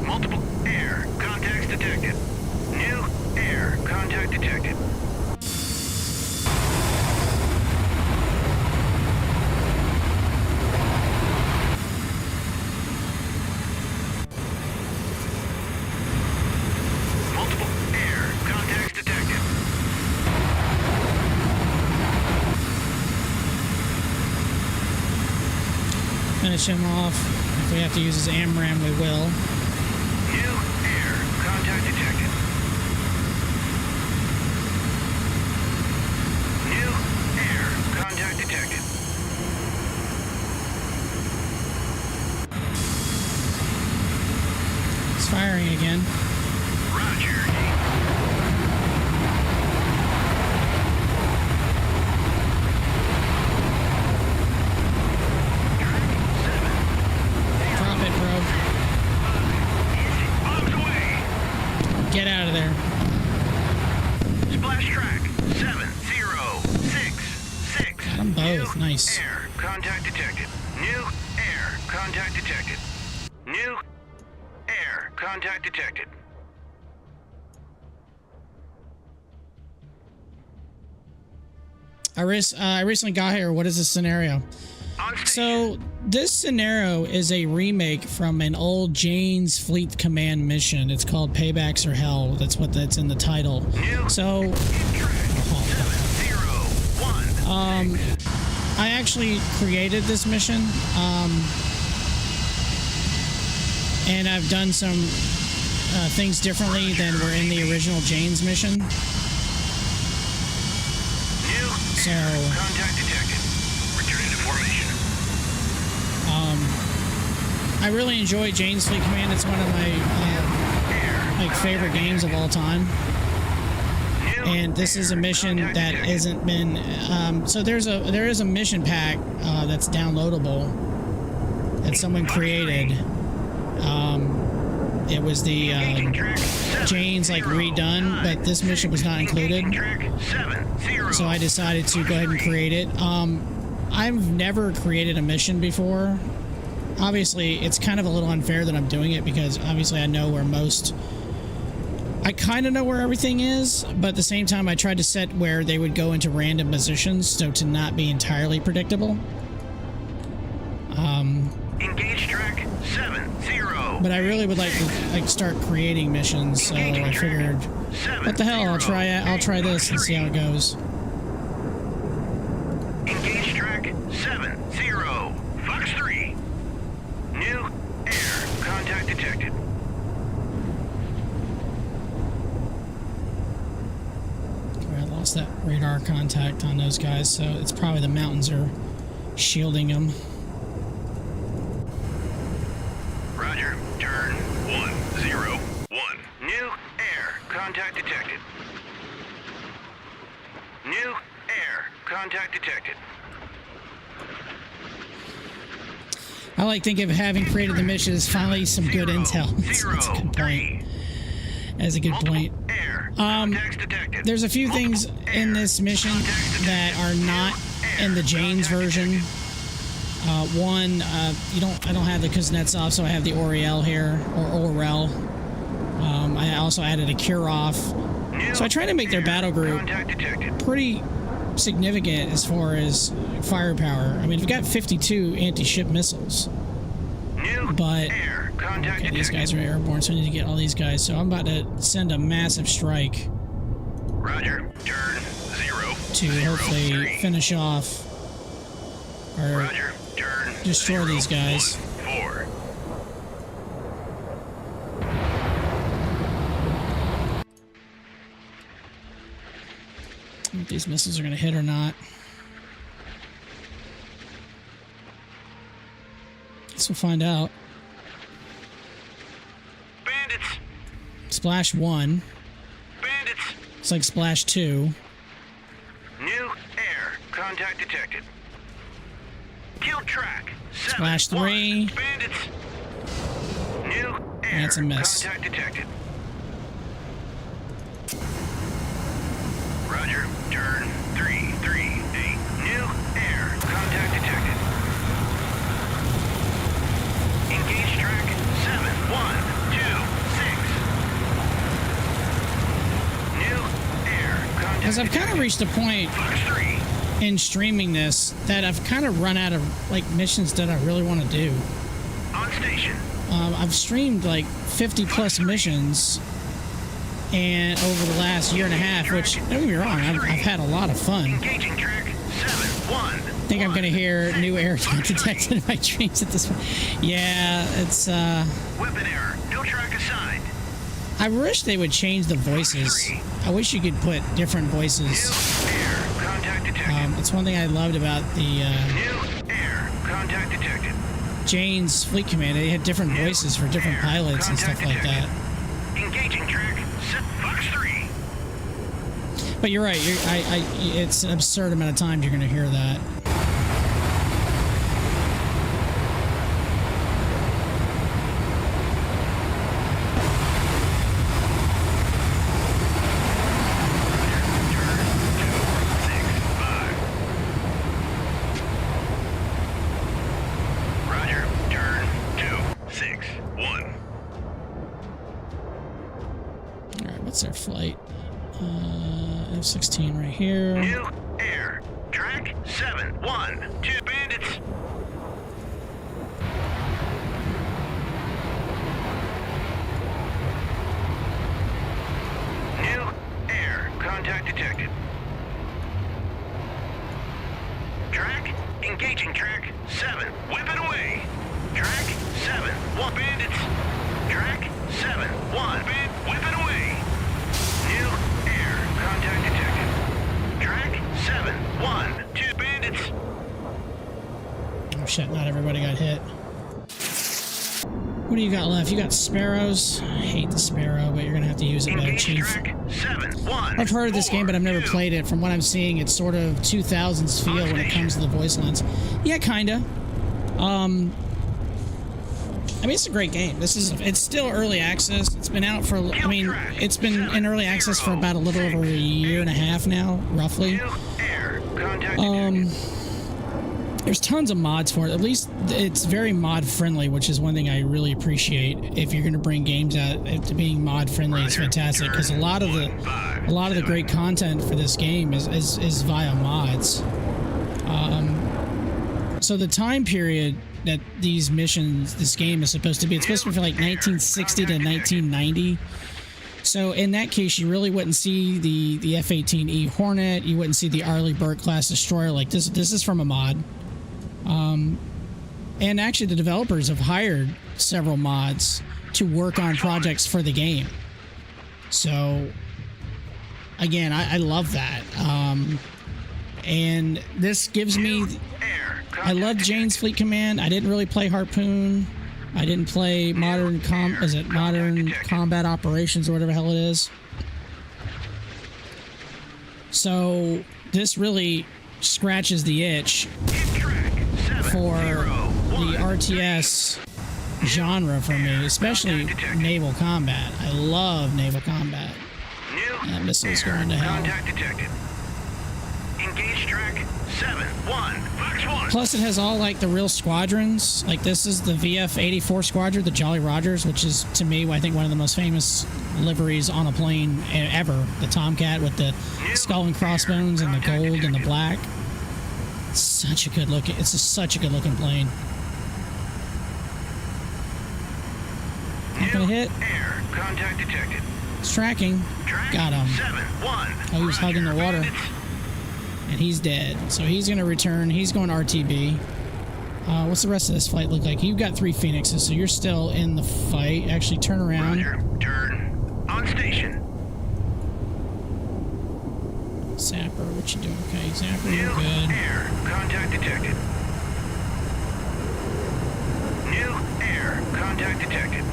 Multiple air contacts detected. New air contact detected. Multiple air contacts detected. Finish him off. If we have to use his AMRAM, we will. New air contact detected. New air contact detected. It's firing again. Roger. Drop it, bro. Bombs away. Get out of there. Splash track 706. both. Nice. Air. Contact detected. New air. Contact detected. New air. Contact detected. I recently got here. What is this scenario? On station. So this scenario is a remake from an old Jane's Fleet Command mission. It's called Paybacks Are Hell. That's in the title. New So intrack 701. I actually created this mission, and I've done some things differently than were in the original Jane's mission. New So contact detected. Returning to formation. I really enjoy Jane's Fleet Command. It's one of my favorite games of all time. And this is a mission that hasn't been. So there is a mission pack that's downloadable that someone created. It was the Jane's like redone, but this mission was not included. So I decided to go ahead and create it. I've never created a mission before. Obviously, it's kind of a little unfair that I'm doing it because obviously I know where I kind of know where everything is, but at the same time, I tried to set where they would go into random positions, so to not be entirely predictable. Engage track 70. But I really would like to start creating missions, so I figured, what the hell? I'll try this and see how it goes. Engage track 70. Fox 3. New air contact detected. I lost that radar contact on those guys, so it's probably the mountains are shielding them. Roger. Turn 101. New air contact detected. New air contact detected. I like thinking of having created the mission as finally some good intel. That's a good point. That's a good point. There's a few things in this mission that are not in the Jane's version. One, I don't have the Kuznetsov, so I have the Oriel here, or Orel. I also added a Kurov. So I try to make their battle group pretty significant as far as firepower. I mean, we've got 52 anti-ship missiles. But okay, these guys are airborne, so I need to get all these guys. So I'm about to send a massive strike. Roger. Turn 0. To hopefully finish off or Roger. Turn destroy these guys. 4. If these missiles are going to hit or not. Guess we'll find out. Bandits. Splash 1. Bandits. It's like Splash 2. New air contact detected. Kill track 7. Splash 3. Bandits. New air That's a miss. contact detected. Roger. Turn 338. New air contact detected. Engage track 7126. New air contact. Because I've kind of reached a point Fox 3. in streaming this that I've kind of run out of like missions that I really want to do. On station. I've streamed like 50 plus missions, and over the last year and a half, which don't get me wrong, I've had a lot of fun. Engaging track 71. I think I'm going to hear new air detected in my dreams at this point. Yeah, it's Weapon error. No track assigned. I wish they would change the voices. I wish you could put different voices. New air contact detected. It's one thing I loved about the New air contact detected. Jane's Fleet Command. They had different voices for different pilots and stuff like that. Engaging track Fox 3. But you're right. It's an absurd amount of times you're going to hear that. What's their flight? F-16 right here. New air. Track 712 bandits. New air. Contact detected. Track. Engaging track 7. Whip it away. Track 7-1 bandits. Track 7-1 band. Whip it away. New air. Contact detected. Track 7-1 2 bandits. Oh shit, not everybody got hit. What do you got left? You got sparrows. I hate the sparrow, but you're gonna have to use it better, Engage Chief. track 7-1. I've heard of this game, but I've never played it. From what I'm seeing, it's sort of 2000s feel when it comes to the voice lines. Yeah, kinda. I mean, it's a great game. It's still early access. It's been out for, I mean, it's been in early access for about a little over a year and a half now, roughly. New air. Contact detected. There's tons of mods for it. At least it's very mod friendly, which is one thing I really appreciate. If you're going to bring games out to being mod friendly, it's fantastic, because a lot of the great content for this game is via mods. So the time period that this game is supposed to be, it's supposed to be from like 1960 to 1990. So in that case, you really wouldn't see the F-18E Hornet. You wouldn't see the Arleigh Burke class destroyer. Like this is from a mod. And actually, the developers have hired several mods to work on projects for the game. So again, I love that. And this gives me. I love Jane's Fleet Command. I didn't really play Harpoon. I didn't play Modern Combat Operations or whatever the hell it is. So this really scratches the itch for the RTS genre for me, especially naval combat. I love naval combat. That missile's going to hell. Contact detected. Engage track 7-1. Fox 1. Plus, it has all like the real squadrons. Like this is the VF-84 squadron, the Jolly Rogers, which is to me, I think, one of the most famous liveries on a plane ever. The Tomcat with the skull and crossbones and the gold and the black. It's such a good looking. It's such a good looking plane. Not gonna hit. Air contact detected. It's tracking. Got him. 7-1. Oh, he was hugging the water. And he's dead. So he's going to return. He's going RTB. What's the rest of this flight look like? You've got 3 Phoenixes, so you're still in the fight. Actually, turn around. Roger. Turn. On station. Zapper, what you doing? Okay, Zapper, you're New good. air contact detected. New air contact detected.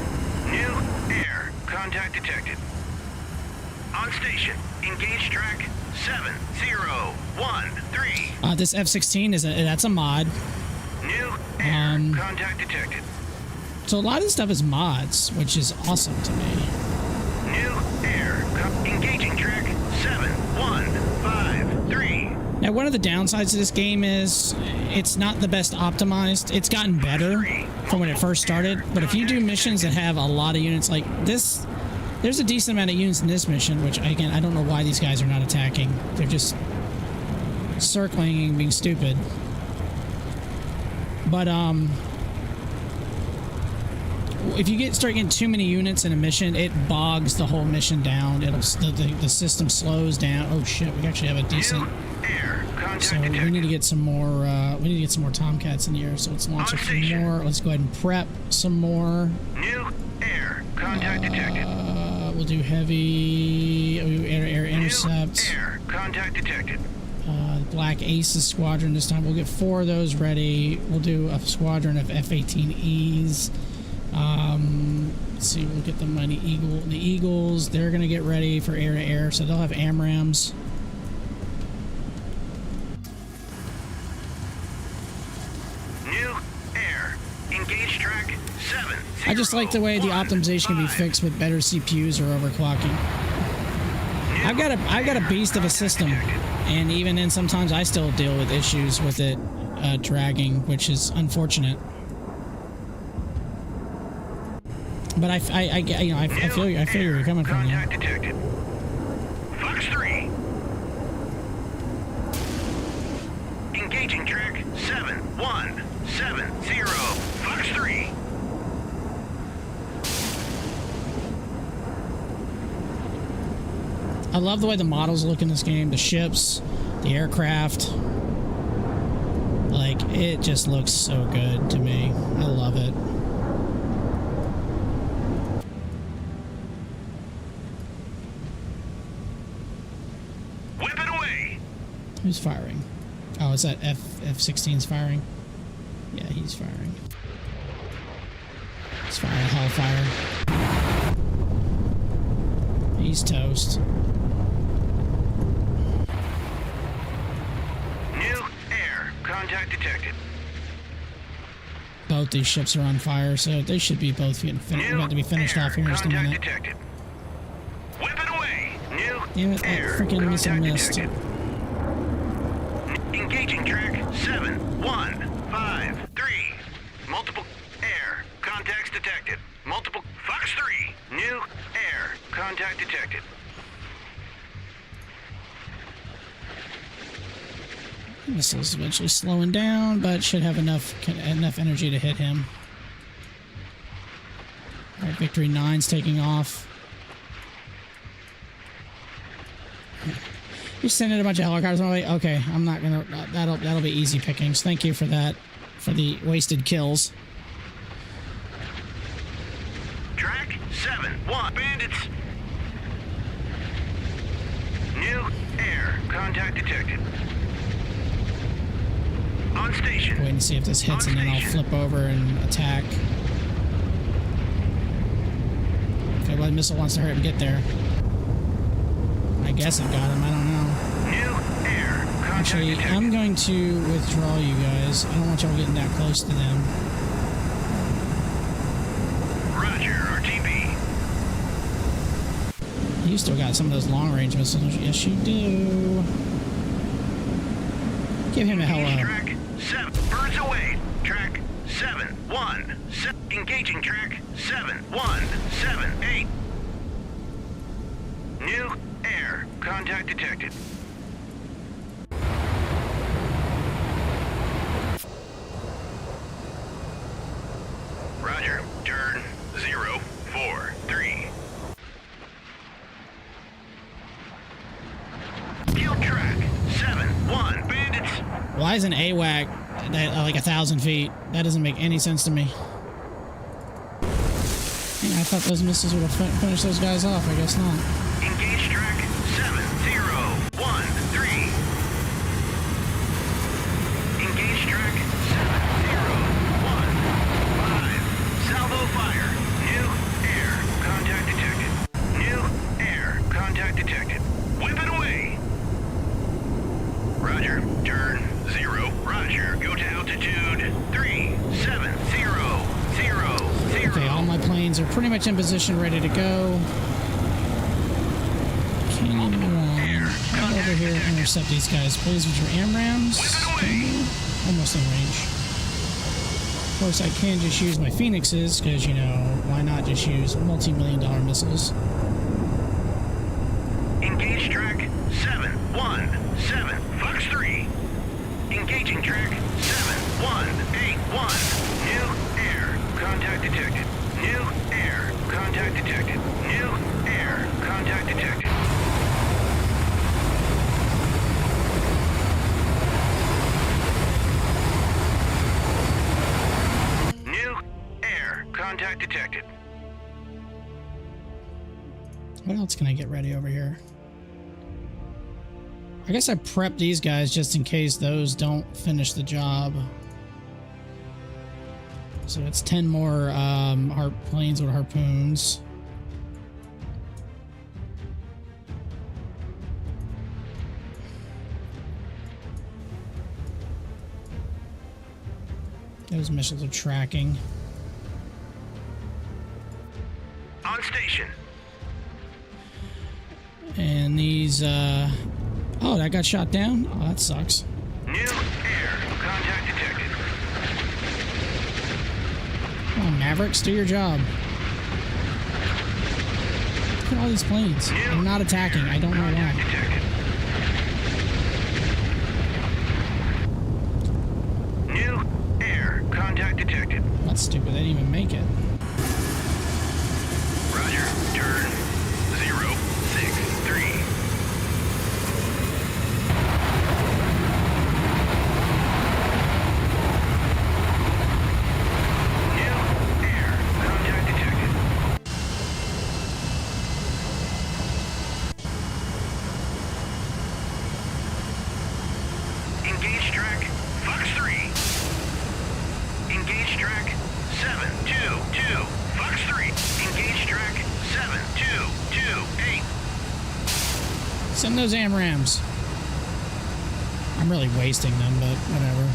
New air contact detected. On station. Engage track 7013. This F-16 that's a mod. New air contact detected. So a lot of this stuff is mods, which is awesome to me. New air engaging track 7153. Now, one of the downsides of this game is it's not the best optimized. It's gotten better from when it first started, but if you do missions that have a lot of units like this, there's a decent amount of units in this mission, which, again, I don't know why these guys are not attacking. They're just circling and being stupid. But, if you start getting too many units in a mission, it bogs the whole mission down. The system slows down. Oh shit, we actually have a decent. So we need to get some more. We need to get some more Tomcats in the air. So let's launch a few more. Let's go ahead and prep some more. New air contact detected. We'll do heavy air intercepts. New air contact detected. Black Aces squadron this time. We'll get 4 of those ready. We'll do a squadron of F-18Es. Let's see, we'll get the the Eagles. They're going to get ready for air-to-air, so they'll have AMRAAMs. New air. Engage track 7. I just like the way the optimization can be fixed with better CPUs or overclocking. I've got a beast of a system, and even then sometimes I still deal with issues with it dragging, which is unfortunate. But I feel where you're coming from. Contact detected. Fox 3. Engaging track 7170. Fox 3. I love the way the models look in this game. The ships, the aircraft. Like, it just looks so good to me. I love it. Whip it away. Who's firing? Oh, is that F-16's firing? Yeah, he's firing. He's firing Hellfire. He's toast. New air. Contact detected. Both these ships are on fire, so they should be both about to be finished off here in just a minute. Detected. Whip it away. New Damn it, that freaking missile missed. Detected. Engaging track 7153. Multiple air contacts detected. Multiple Fox 3. New air contact detected. Missile's eventually slowing down, but should have enough energy to hit him. All right, Victory 9's taking off. You're sending a bunch of helicopters my way. Okay, I'm not gonna. That'll be easy pickings. Thank you for that, for the wasted kills. Track 71 bandits. New air contact detected. On station. Wait and see if this hits, and then I'll flip over and attack. Okay, well, the missile wants to hurry up and get there. I guess I've got him. I don't know. New air contact Actually, detected. I'm going to withdraw you guys. I don't want y'all getting that close to them. Roger, RTB. You still got some of those long-range missiles. Yes, you do. Give him a hello. Track 7. Birds away. Track 717. Engaging track 7178. New air contact detected. Roger. Turn 043. Kill track 71 bandits. Why is an AWAC at like 1,000 feet? That doesn't make any sense to me. Dang, I thought those missiles would have finished those guys off. I guess not. Engage track 7013. Engage track 7015. Salvo fire. New air contact detected. New air contact detected. Whip it away. Roger. Turn 0. Roger. Go to altitude 37000. Okay, all my planes are pretty much in position, ready to go. Can you head over here and intercept these guys, please, with your AMRAMs? Almost in range. Of course, I can just use my Phoenixes, because, you know, why not just use multi-million-dollar missiles? Engage track 717. Fox 3. Engaging track 7181. New air contact detected. New air contact detected. New air contact detected. New air contact detected. What else can I get ready over here? I guess I prep these guys just in case those don't finish the job. So it's 10 more planes with harpoons. Those missiles are tracking. On station. And these, oh, that got shot down? Oh, that sucks. New air contact detected. Come on, Mavericks, do your job. put all these planes? They're not attacking. I don't know why. Detected. New air contact detected. That's stupid. They didn't even make it. Roger. Turn 063. New air contact detected. Engage track Fox 3. Engage track 722 Fox 3. Engage track 7228. Send those AMRAMs. I'm really wasting them, but whatever.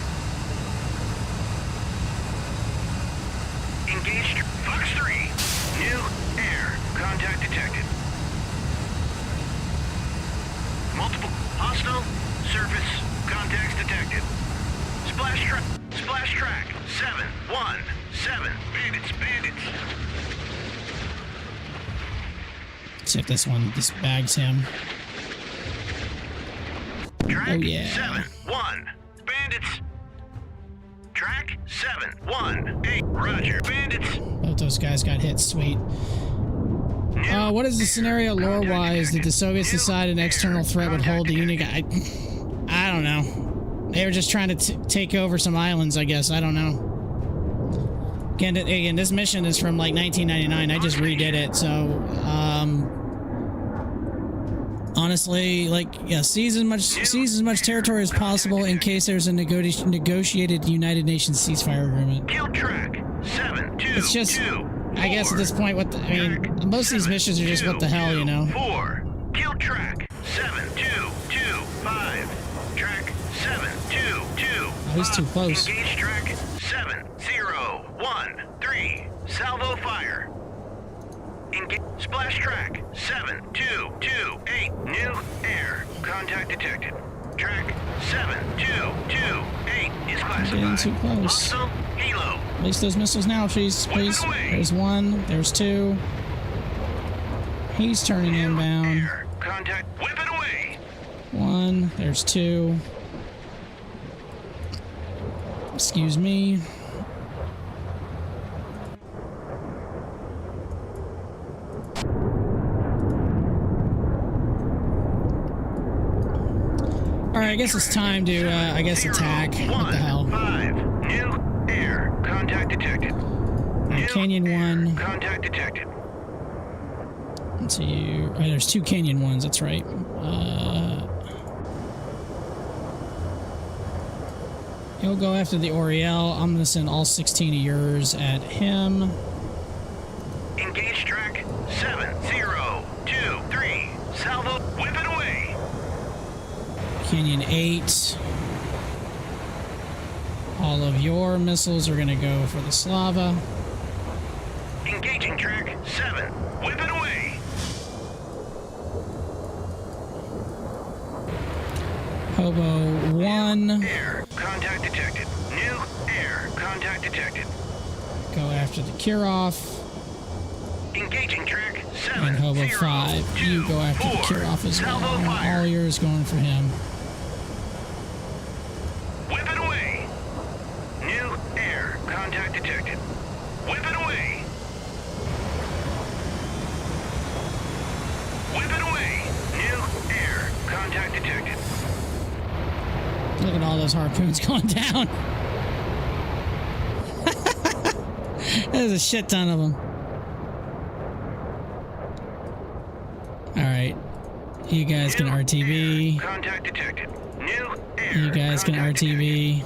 Engaged Fox 3. New air contact detected. Multiple hostile surface contacts detected. Splash track 717. Bandits. See if this bags him. Track Oh, yeah. 7-1. Bandits. Track 718. Roger. Bandits. Both those guys got hit. Sweet. What is the scenario lore-wise? Did the Soviets decide an external threat would hold the unit? I don't know. They were just trying to take over some islands, I guess. I don't know. Again, this mission is from like 1999. I just redid it, so honestly, like, yeah, seize as much territory as possible in case there's a negotiated United Nations ceasefire agreement. Kill track 722. It's just, I guess at this point, most of these missions are just what the hell, you know. 4. Kill track 7225. Track 722. Oh, he's too close. Engage track 7013. Salvo fire. Splash track 7228. New air contact detected. Track 7228 is classified. Getting too close. Also, helo. Release those missiles now, please. There's one. There's two. He's turning inbound. Air contact. Whip it away. One. There's two. Excuse me. Alright, I guess it's time to, attack. What the hell? 5. New air contact detected. Alright, Canyon 1. Contact detected. Let's see. Oh, there's two Canyon 1s, that's right. He'll go after the Oriel. I'm gonna send all 16 of yours at him. Engage track 7023. Salvo. Whip it away. Canyon 8. All of your missiles are gonna go for the Slava. Engaging track 7. Whip it away. Hobo 1. Air contact detected. New air contact detected. Go after the Kirov. Engaging track 7. And Hobo 5. You go after the Kirov as well. Salvo fire. All yours going for him. Whip it away. New air contact detected. Whip it away. Whip it away. New air contact detected. Look at all those harpoons going down. There's a shit ton of them. Alright. You guys can RTV. Contact detected. New air. You guys can RTV.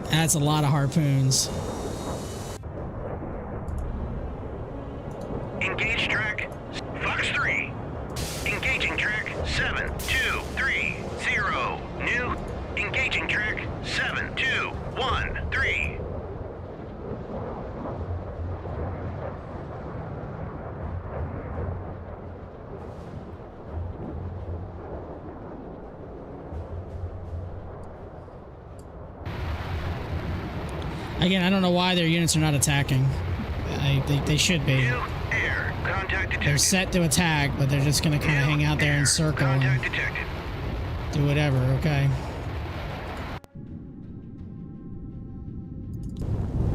That's a lot of harpoons. Engage track Fox 3. Engaging track 7230. New engaging track 7213. Again, I don't know why their units are not attacking. They should be. New air Contact detected. They're set to attack, but they're just going to kind of hang out there in circle Contact and detected. do whatever, okay?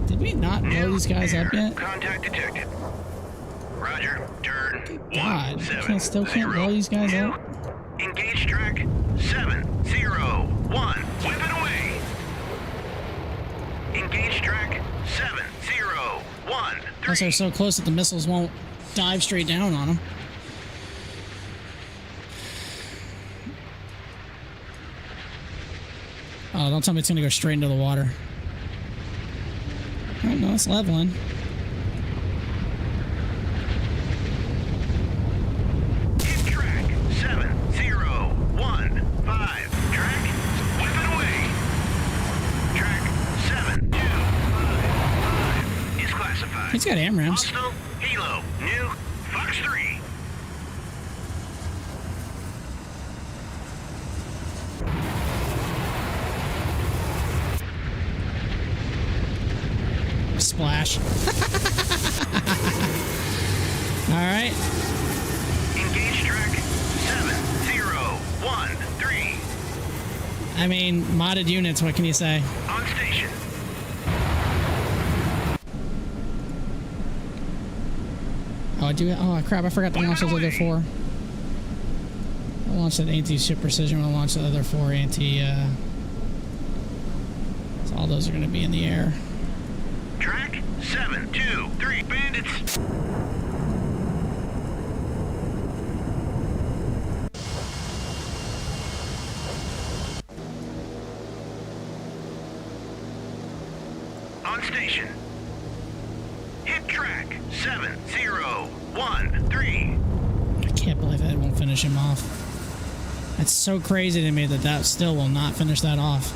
Did we not blow these guys up yet? Contact detected. Roger. Turn. God, 17 still can't blow these guys New. up? Engage track 701. Whipping away. Engage track 701. Plus, they're so close that the missiles won't dive straight down on them. Oh, don't tell me it's going to go straight into the water. Oh, no, it's leveling. Hit track 701. Track whipping away. Track 7255 is classified. He's got AMRAAMs. Hostile Helo. New Fox 3. Splash. All right. Engage track 7013. I mean, modded units, what can you say? On station. Oh, oh, crap, I forgot to launch those other four. I'll launch that anti-ship precision. I'll launch the other four anti... So all those are going to be in the air. Track 723. Bandits. On station. Hit track 7013. I can't believe that won't finish him off. That's so crazy to me that that still will not finish that off.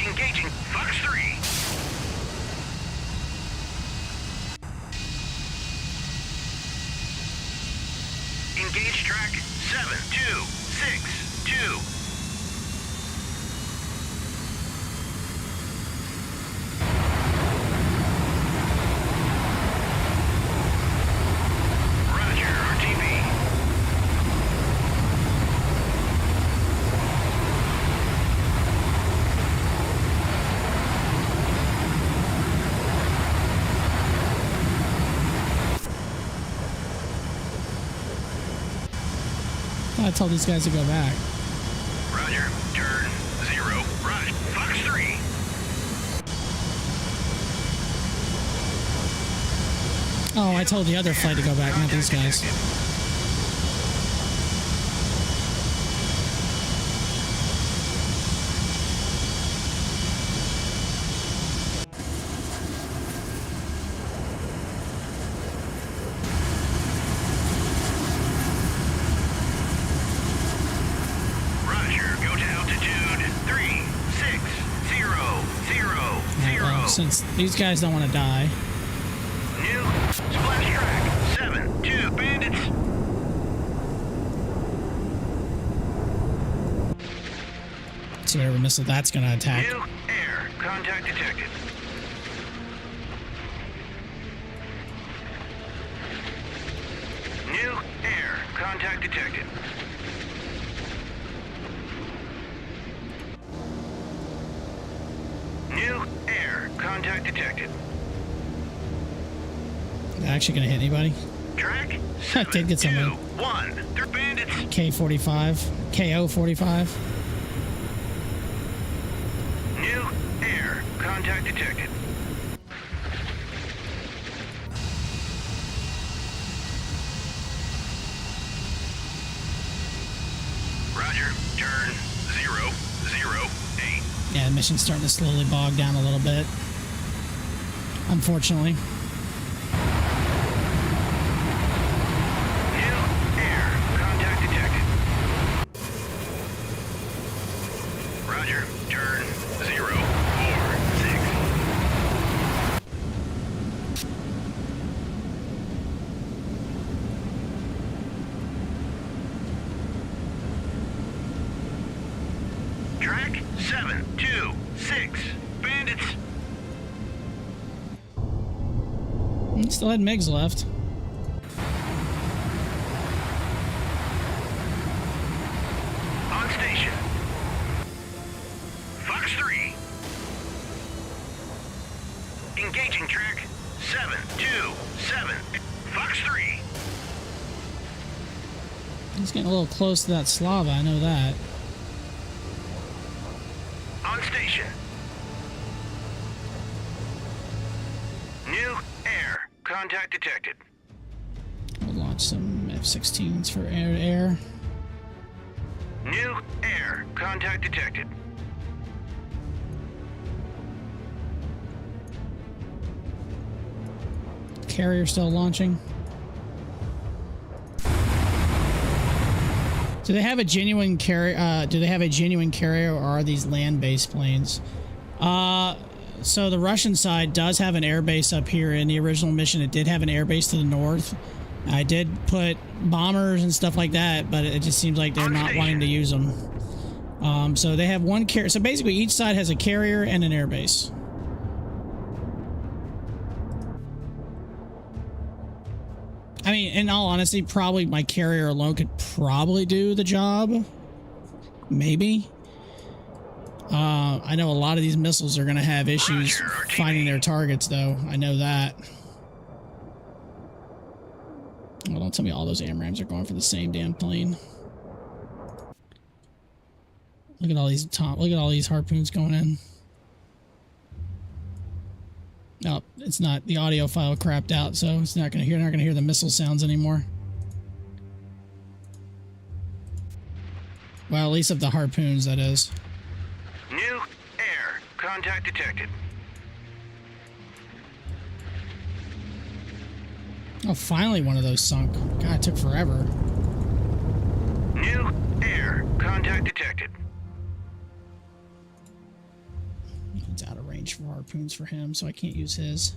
Engaging Fox 3. Engage track 7262. Roger, RTB. I told these guys to go back. Roger, turn 0. Right, Fox 3. Oh, I told the other flight to go back, not these guys. Roger, go to altitude 3600. Since these guys don't want to die. New splash track 72. Bandits. See whatever missile that's going to attack. New air contact detected. New air contact detected. New air contact detected. Actually going to hit anybody? Track I did get somebody. 721. They're bandits. K-45. KO-45. New air contact detected. Roger, turn 008. Yeah, the mission's starting to slowly bog down a little bit. Unfortunately. New air contact detected. Roger, turn 046. Track 726. Bandits. Still had MiGs left. On station. Fox 3. Engaging track 727. Fox 3. He's getting a little close to that Slava, I know that. On station. New air. Contact detected. We'll launch some F-16s for air-to-air. New air. Contact detected. Carrier still launching. Do they have a genuine carrier? Do they have a genuine carrier, or are these land-based planes? So the Russian side does have an airbase up here. In the original mission, it did have an airbase to the north. I did put bombers and stuff like that, but it just seems like they're not wanting to use them. So they have one carrier. So basically, each side has a carrier and an airbase. I mean, in all honesty, probably my carrier alone could probably do the job. Maybe. I know a lot of these missiles are going to have issues finding their targets, though. I know that. Well, don't tell me all those AMRAAMs are going for the same damn plane. Look at all these look at all these harpoons going in. No, it's not. The audio file crapped out, so it's not gonna hear. Not gonna hear the missile sounds anymore. Well, at least of the harpoons, that is. New air. Contact detected. Oh, finally one of those sunk. God, it took forever. New air. Contact detected. It's out of range for harpoons for him, so I can't use his.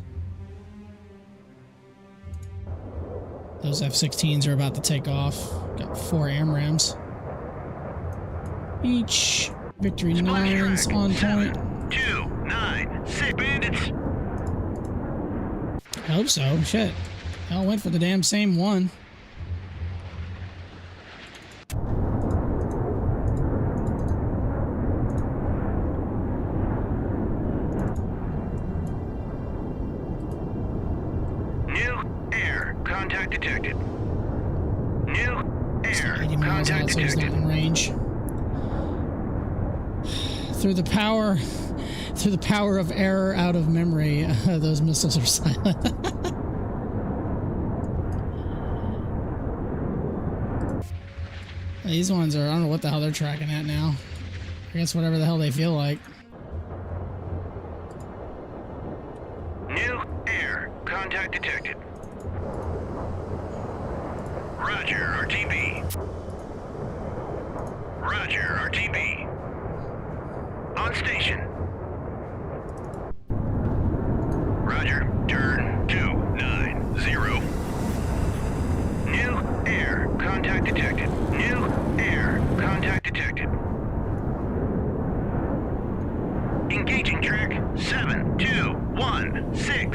Those F-16s are about to take off. Got 4 AMRAAMs. Each. Victory 9's on point. 296 bandits. I hope so. Shit. Hell, went for the damn same one. New air. Contact detected. New air. 80 miles out, so he's not in range. Through the power of error out of memory, those missiles are silent. These ones are, I don't know what the hell they're tracking at now. I guess whatever the hell they feel like. New air. Contact detected. Roger, RTB. Roger, RTB. On station. Roger, turn 290. New air. Contact detected. New air. Contact detected. Engaging track 7216.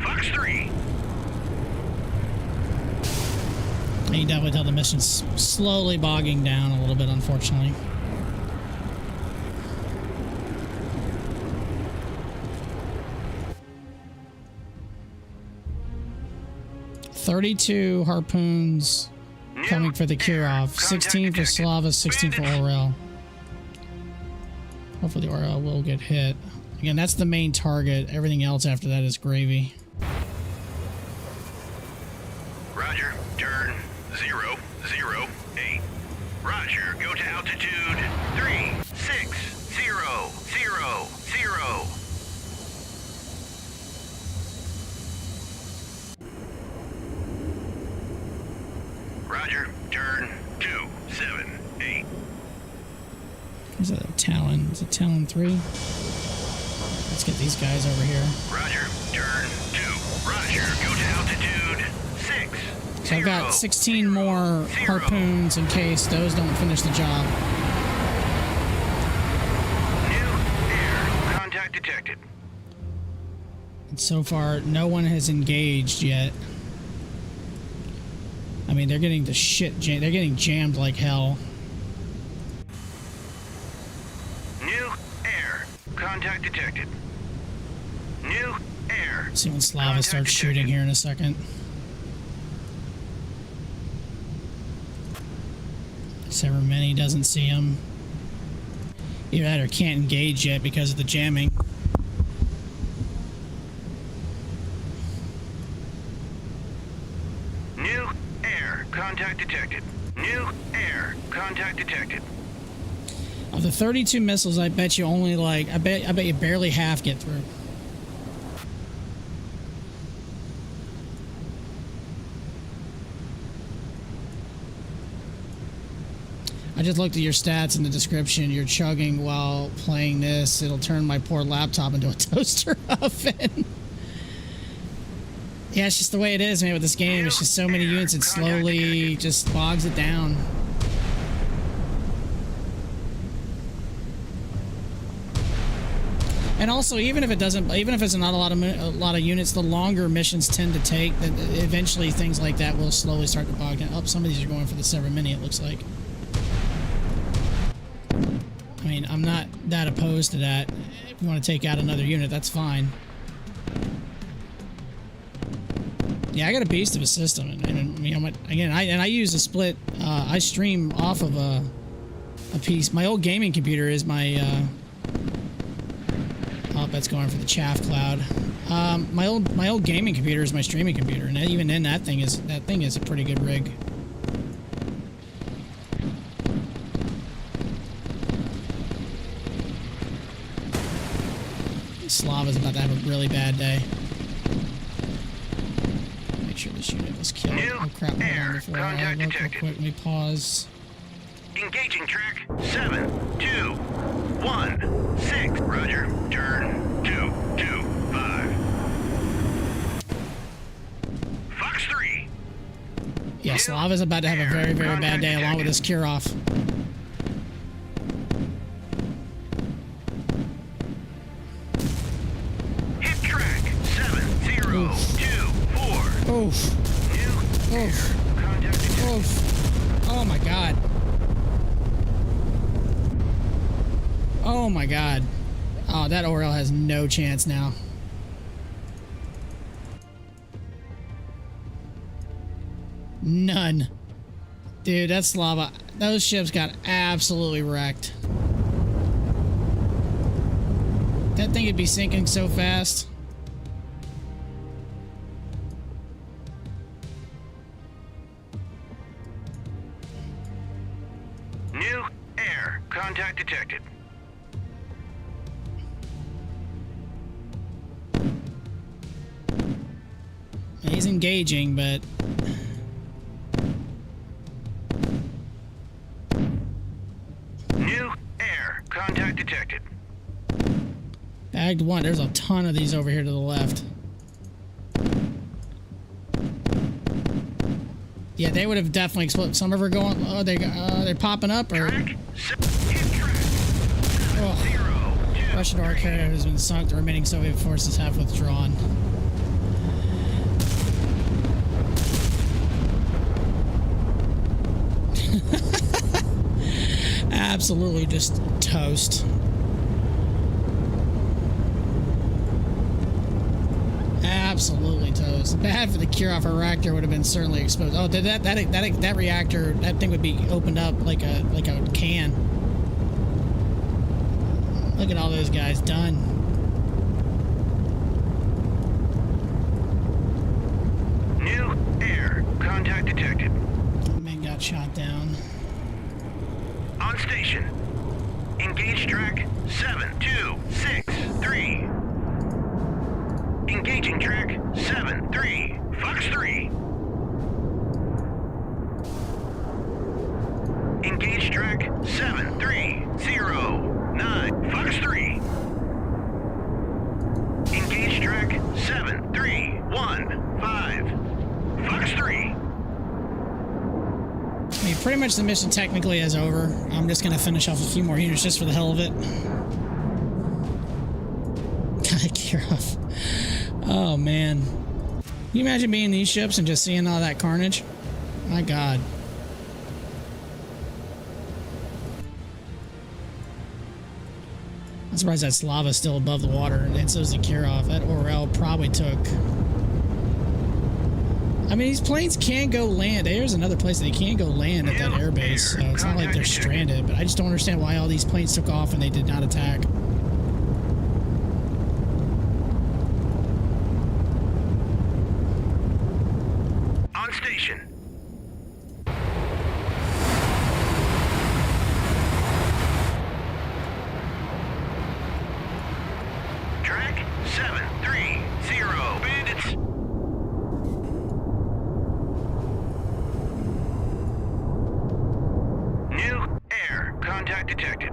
Fox 3. You can definitely tell the mission's slowly bogging down a little bit, unfortunately. $32 harpoons coming for the Kirov, 16 for Slava, 16 for Orel. Hopefully the Orel will get hit. Again, that's the main target. Everything else after that is gravy. Roger, turn 008. Roger, go to altitude 36000. Roger, turn 278. Is that a Talon? Is it Talon 3? Let's get these guys over here. Roger, turn 2. Roger, go to altitude 6. So I've got 16 more harpoons in case those don't finish the job. New air. Contact detected. Let's So far, no one has engaged yet. I mean, they're getting the shit jammed. They're getting jammed like hell. New air. Contact detected. New air. See when Slava Contact starts detected. shooting here in a second. Cybenetics doesn't see him. Either that or can't engage yet because of the jamming. New air. Contact detected. New air. Contact detected. Of the 32 missiles, I bet you only like I bet you barely half get through. I just looked at your stats in the description. You're chugging while playing this. It'll turn my poor laptop into a toaster oven. Yeah, it's just the way it is, man, with this game. It's just so many units, it slowly just bogs it down. And also, even if it's not a lot of units, the longer missions tend to take, that eventually things like that will slowly start to bog down. Oh, some of these are going for the Cybenetics, it looks like. I mean, I'm not that opposed to that. If you want to take out another unit, that's fine. Yeah, I got a beast of a system, and you know, again, I use a split. I stream off of a piece. My old gaming computer is my. Oh, that's going for the chaff cloud. My old gaming computer is my streaming computer, and even then, that thing is a pretty good rig. Slava's about to have a really bad day. Make sure this unit was killed. Oh crap, hold on before I look real quick. Let me pause. Engaging track 721 Roger. Turn 225. Fox 3. Yeah, Slava's about to have a very, very bad day along with this cure-off. Hit track 7024. Oof. New air. Contact detected. Oof. Oh my god. Oh my god. Oh, that Orel has no chance now. None. Dude, that's Slava. Those ships got absolutely wrecked. That thing would be sinking so fast. New air. Contact detected. He's engaging, but... New air. Contact detected. Bagged one. There's a ton of these over here to the left. Yeah, they would have definitely exploded. Some of them are going... Oh, they're popping up, or... Track. Hit track. Oh. 702. Russian arc carrier has been sunk. The remaining Soviet forces have withdrawn. Absolutely just toast. Absolutely toast. Bad for the cure-off. A reactor would have been certainly exposed. Oh, that reactor, that thing would be opened up like a can. Look at all those guys done. New air. Contact detected. Man got shot down. On station. Engage track 7263. Engaging track 73. Fox 3. Engage track 7309. Fox 3. Engage track 7315. Fox 3. I mean, pretty much the mission technically is over. I'm just going to finish off a few more units just for the hell of it. God, Kirov. Oh, man. Can you imagine being in these ships and just seeing all that carnage? My God. I'm surprised that Slava's still above the water, and so is the Kirov. That Orel probably took... I mean, these planes can go land. There's another place they can go land at that airbase, so it's not like they're stranded, but I just don't understand why all these planes took off and they did not attack. On station. Track 730. Bandits. New air. Contact detected.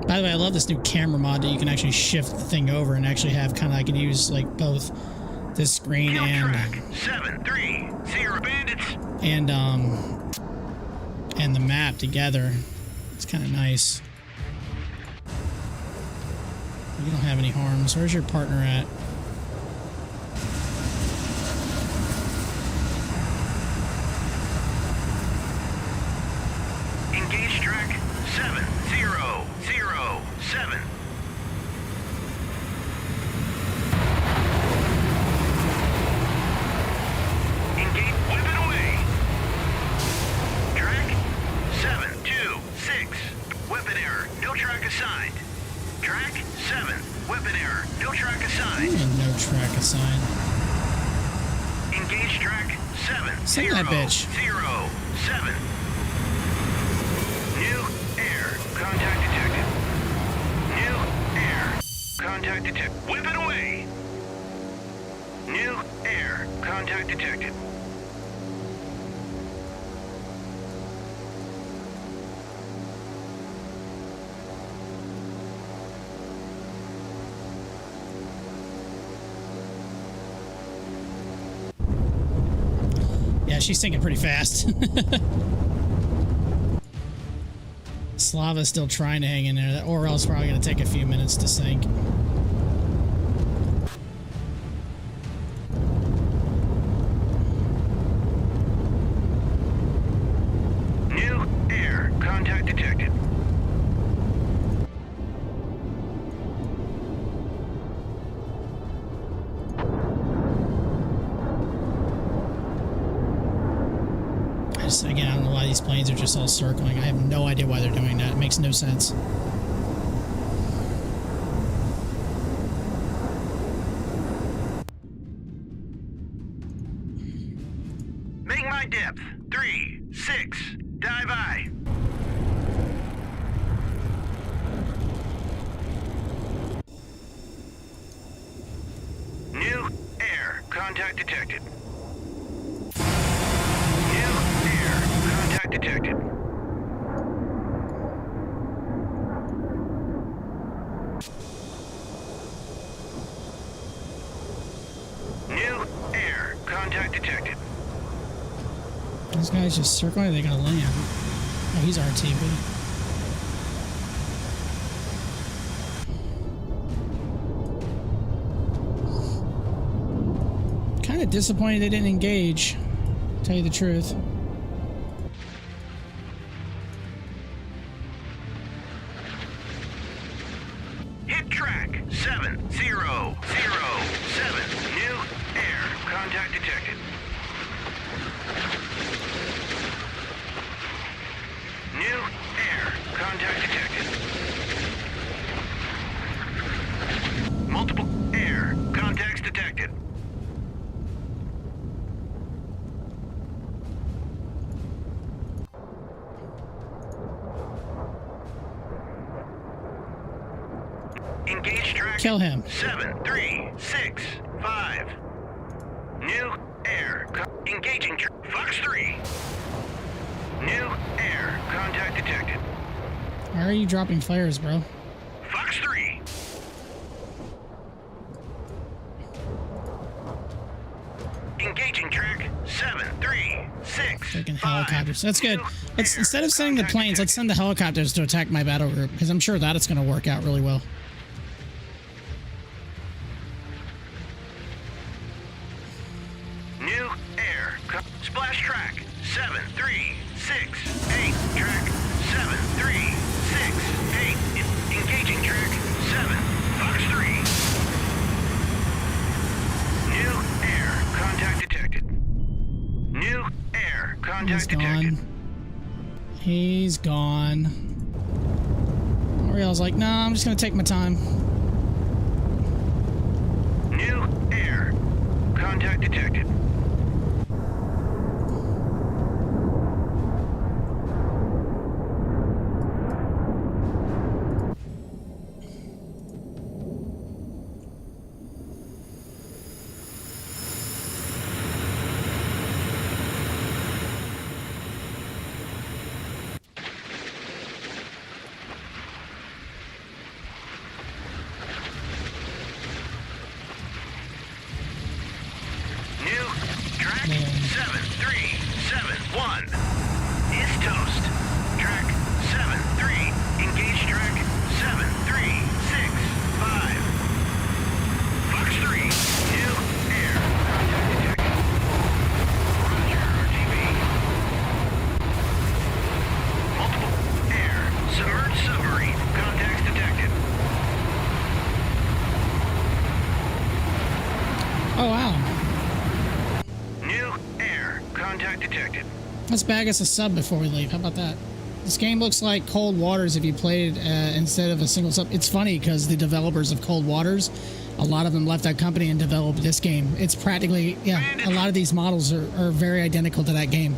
By the way, I love this new camera mod that you can actually shift the thing over and actually have kind of, I can use like both this screen Kill and track 730. Bandits. and the map together. It's kind of nice. You don't have any harms. Where's your partner at? Engage track 7007. Engage, whip it away. Track 726. Weapon error, no track assigned. Track 7, weapon error, no track assigned. And no track assigned. Engage track 7 Send that bitch. 7. New air, contact detected. New air, contact detected. Whip it away. New air, contact detected. Yeah, she's sinking pretty fast. Slava's still trying to hang in there. That Orel's probably going to take a few minutes to sink. New air, contact detected. Again, I don't know why these planes are just all circling. I have no idea why they're doing that. It makes no sense. Make my depth 3-6. Dive I. New air, contact detected. Contact detected. New air. Contact detected. These guys just circling. Are they going to land? Oh, he's RTB. Kind of disappointed they didn't engage, to tell you the truth. Hit track 7007. New air. Contact detected. New air. Contact detected. Multiple air. Contacts detected. Engage track. Kill him. 7365. New air. Engaging Fox 3. New air. Contact detected. Why are you dropping flares, bro? Fox 3. Engaging track 736. Freaking helicopters. That's good. Let's, instead of sending the planes, let's send the helicopters to attack my battle group, because I'm sure that it's going to work out really well. Splash track 7368. Track 7368. Engaging track 7. Fox 3. New air. Contact detected. New air. Contact detected. He's gone. Oriel's like, nah, I'm just gonna take my time. New air. Contact detected. Track 7371 is toast. Track 73. Engage track 7365. Fox 3. New air. Contact detected. Roger, RGB. Multiple air. Submerged submarine. Contacts detected. Oh, wow. Contact detected. Let's bag us a sub before we leave. How about that? This game looks like Cold Waters if you played it instead of a single sub. It's funny because the developers of Cold Waters, a lot of them left that company and developed this game. It's practically, yeah, a lot of these models are very identical to that game.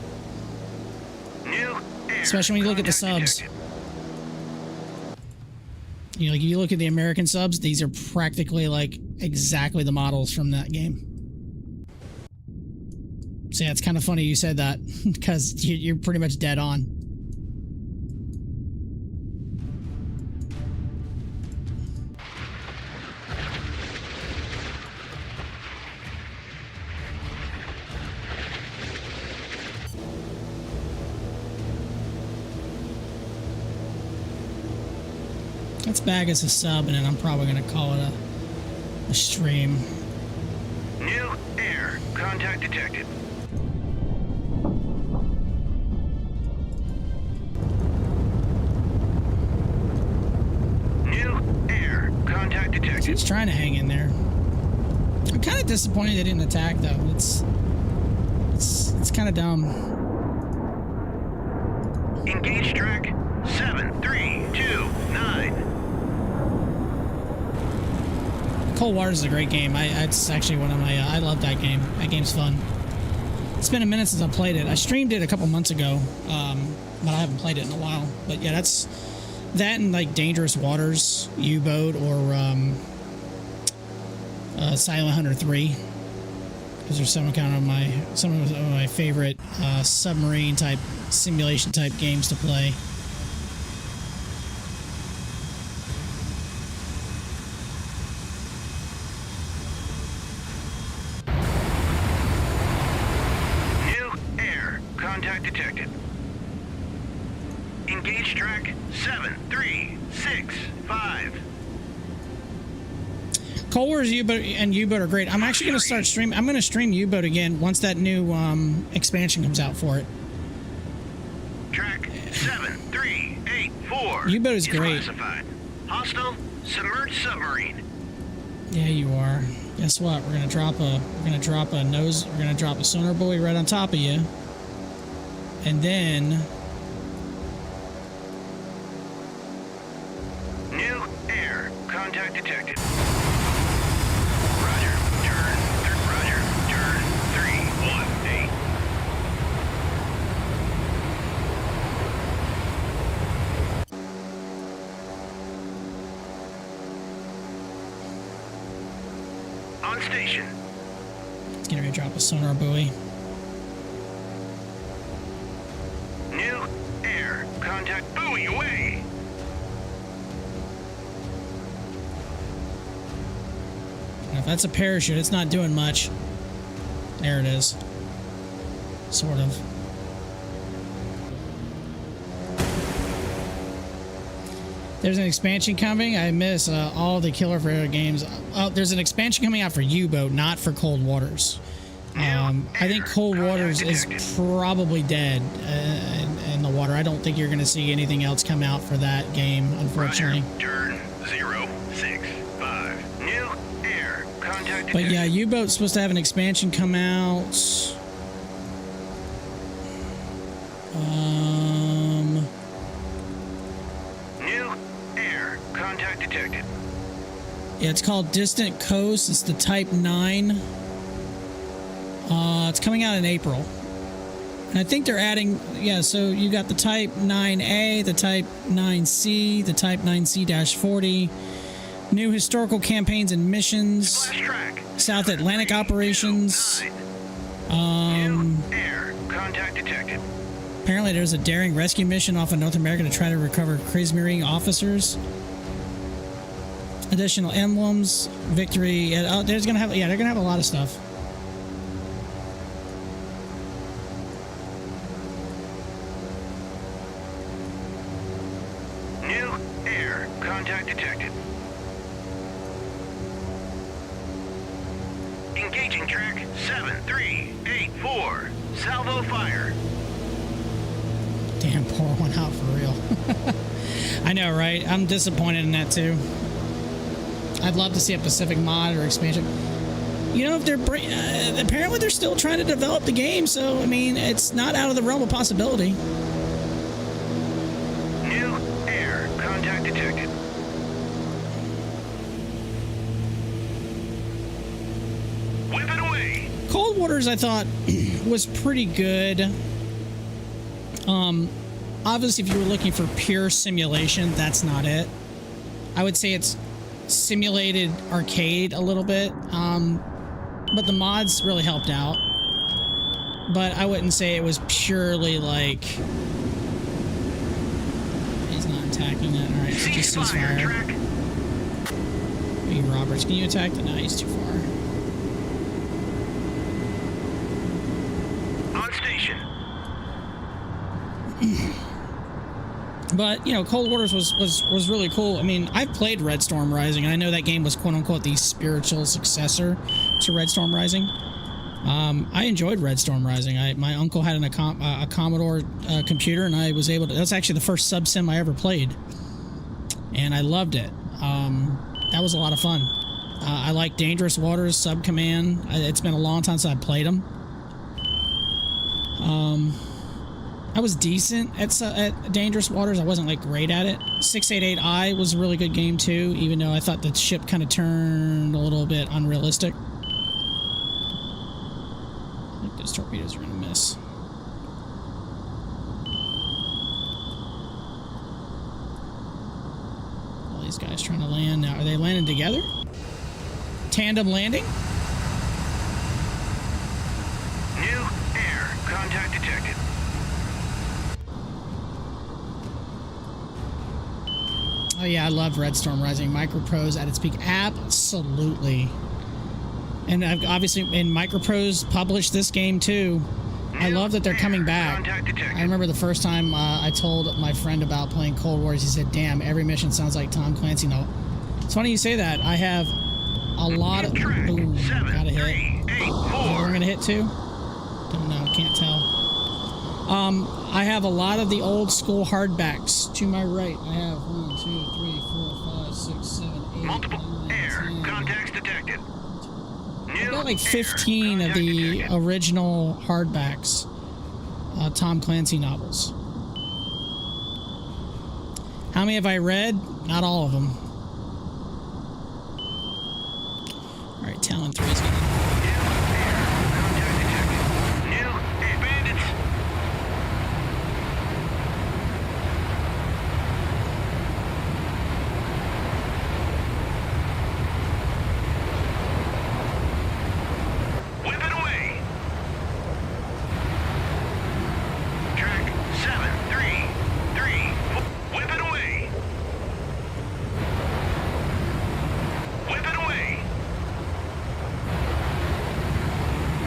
New air. Especially when you look at the subs. Detected. You know, like you look at the American subs, these are practically like exactly the models from that game. So yeah, it's kind of funny you said that because you're pretty much dead on. Let's bag us a sub and then I'm probably going to call it a stream. New air. Contact detected. Contact detected. He's trying to hang in there. I'm kind of disappointed they didn't attack though. It's kind of dumb. Engage track 7329. Cold Waters is a great game. It's actually one of my. I love that game. That game's fun. It's been a minute since I played it. I streamed it a couple months ago, but I haven't played it in a while. But yeah, that's. That and like Dangerous Waters, U-Boat, or Silent Hunter 3. Those are some of my favorite submarine type simulation type games to play. New air. Contact detected. Engage track 7365. Cold War's U-Boat and U-Boat are great. I'm actually going to start streaming. I'm going to stream U-Boat again once that new expansion comes out for it. Track 7384. U-Boat is great. Classified. Hostile submerged submarine. Yeah, you are. Guess what? We're going to drop a sonar buoy right on top of you. And then new air. Contact detected. Roger. Turn 318. On station. it's going to drop a sonar buoy. New air. Contact buoy away. Now, if that's a parachute, it's not doing much. There it is. Sort of. There's an expansion coming. I miss all the Killer for Air games. There's an expansion coming out for U-Boat, not for Cold Waters. I think Cold Waters is probably dead in the water. I don't think you're going to see anything else come out for that game, unfortunately. Roger. Turn 065. New air. Contact But yeah, U-Boat's supposed to have an expansion come out. New air. Contact detected. Yeah, it's called Distant Coast. It's the Type 9. It's coming out in April. And I think they're adding, yeah, so you got the Type 9A, the Type 9C, the Type 9C-40, new historical campaigns and missions, South Atlantic operations. New air. Contact detected. Apparently there's a daring rescue mission off of North America to try to recover Kriegsmarine officers. Additional emblems, victory. There's gonna have, yeah, they're gonna have a lot of stuff. New air. Contact detected. Engaging track 7384. Salvo fire. Damn, pour one out for real. I know, right? I'm disappointed in that too. I'd love to see a Pacific mod or expansion. You know, if they're apparently they're still trying to develop the game, so I mean, it's not out of the realm of possibility. New air. Contact detected. Whip it away. Cold Waters, I thought, was pretty good. Obviously, if you were looking for pure simulation, that's not it. I would say it's simulated arcade a little bit, but the mods really helped out. But I wouldn't say it was purely like... He's not attacking it. Alright, so just ceasefire. Hey, Roberts, can you attack? No, he's too far. On station. But, you know, Cold Waters was really cool. I mean, I've played Red Storm Rising, and I know that game was quote-unquote the spiritual successor to Red Storm Rising. I enjoyed Red Storm Rising. My uncle had a Commodore computer, and I was able to... That's actually the first sub-sim I ever played. And I loved it. That was a lot of fun. I like Dangerous Waters, Sub Command. It's been a long time since I played them. I was decent at Dangerous Waters. I wasn't like great at it. 688i was a really good game too, even though I thought the ship kind of turned a little bit unrealistic. I think those torpedoes are going to miss. All these guys trying to land now. Are they landing together? Tandem landing? New air. Contact detected. Oh yeah, I love Red Storm Rising. Microprose at its peak. Absolutely. And obviously, and Microprose published this game too. I love that they're coming back. I remember the first time I told my friend about playing Cold Wars, he said, damn, every mission sounds like Tom Clancy novel. It's funny you say that. I have a lot of... Ooh, got a hit. We're going to hit too? Don't know, can't tell. I have a lot of the old school hardbacks to my right. I have 1, 2, 3, 4, 5, 6, 7, 8, Multiple 9, air. 10. Contacts detected. I've got like 15 of the original hardbacks, Tom Clancy novels. How many have I read? Not all of them. All right, Talon 3 is gonna...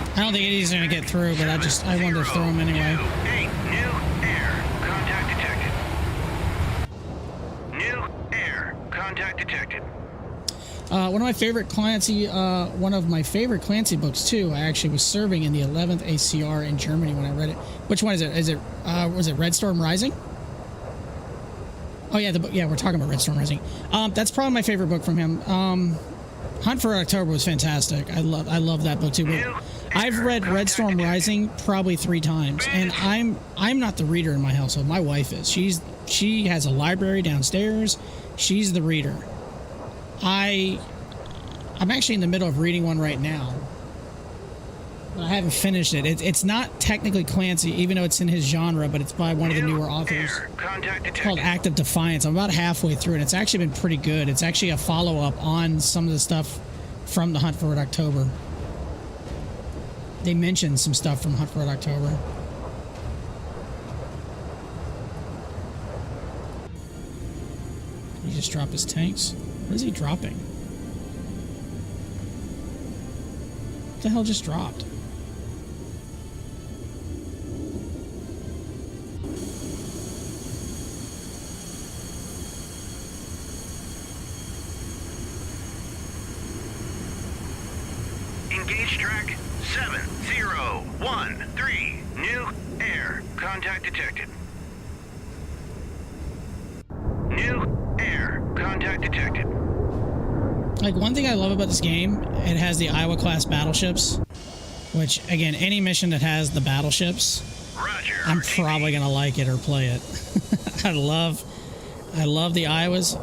I don't think he's going to get through, but I wanted to throw him anyway. New air. Contact detected. New air. Contact detected. One of my favorite Clancy books too. I actually was serving in the 11th ACR in Germany when I read it. Which one is it? Was it Red Storm Rising? Oh yeah, the book. Yeah, we're talking about Red Storm Rising. That's probably my favorite book from him. Hunt for October was fantastic. I love that book too. But I've read Red Storm Rising probably 3 times, and I'm not the reader in my household. My wife is. She has a library downstairs. She's the reader. I'm actually in the middle of reading one right now, but I haven't finished it. It's not technically Clancy, even though it's in his genre, but it's by one of the newer authors. It's called Act of Defiance. I'm about halfway through it. It's actually been pretty good. It's actually a follow-up on some of the stuff from the Hunt for Red October. They mentioned some stuff from Hunt for Red October. He just dropped his tanks. What is he dropping? What the hell just dropped? Engage track 7013. New air. Contact detected. New air. Contact detected. Like, one thing I love about this game, it has the Iowa class battleships, which, again, any mission that has the battleships, Roger. I'm probably gonna like it or play it. I love the Iowas.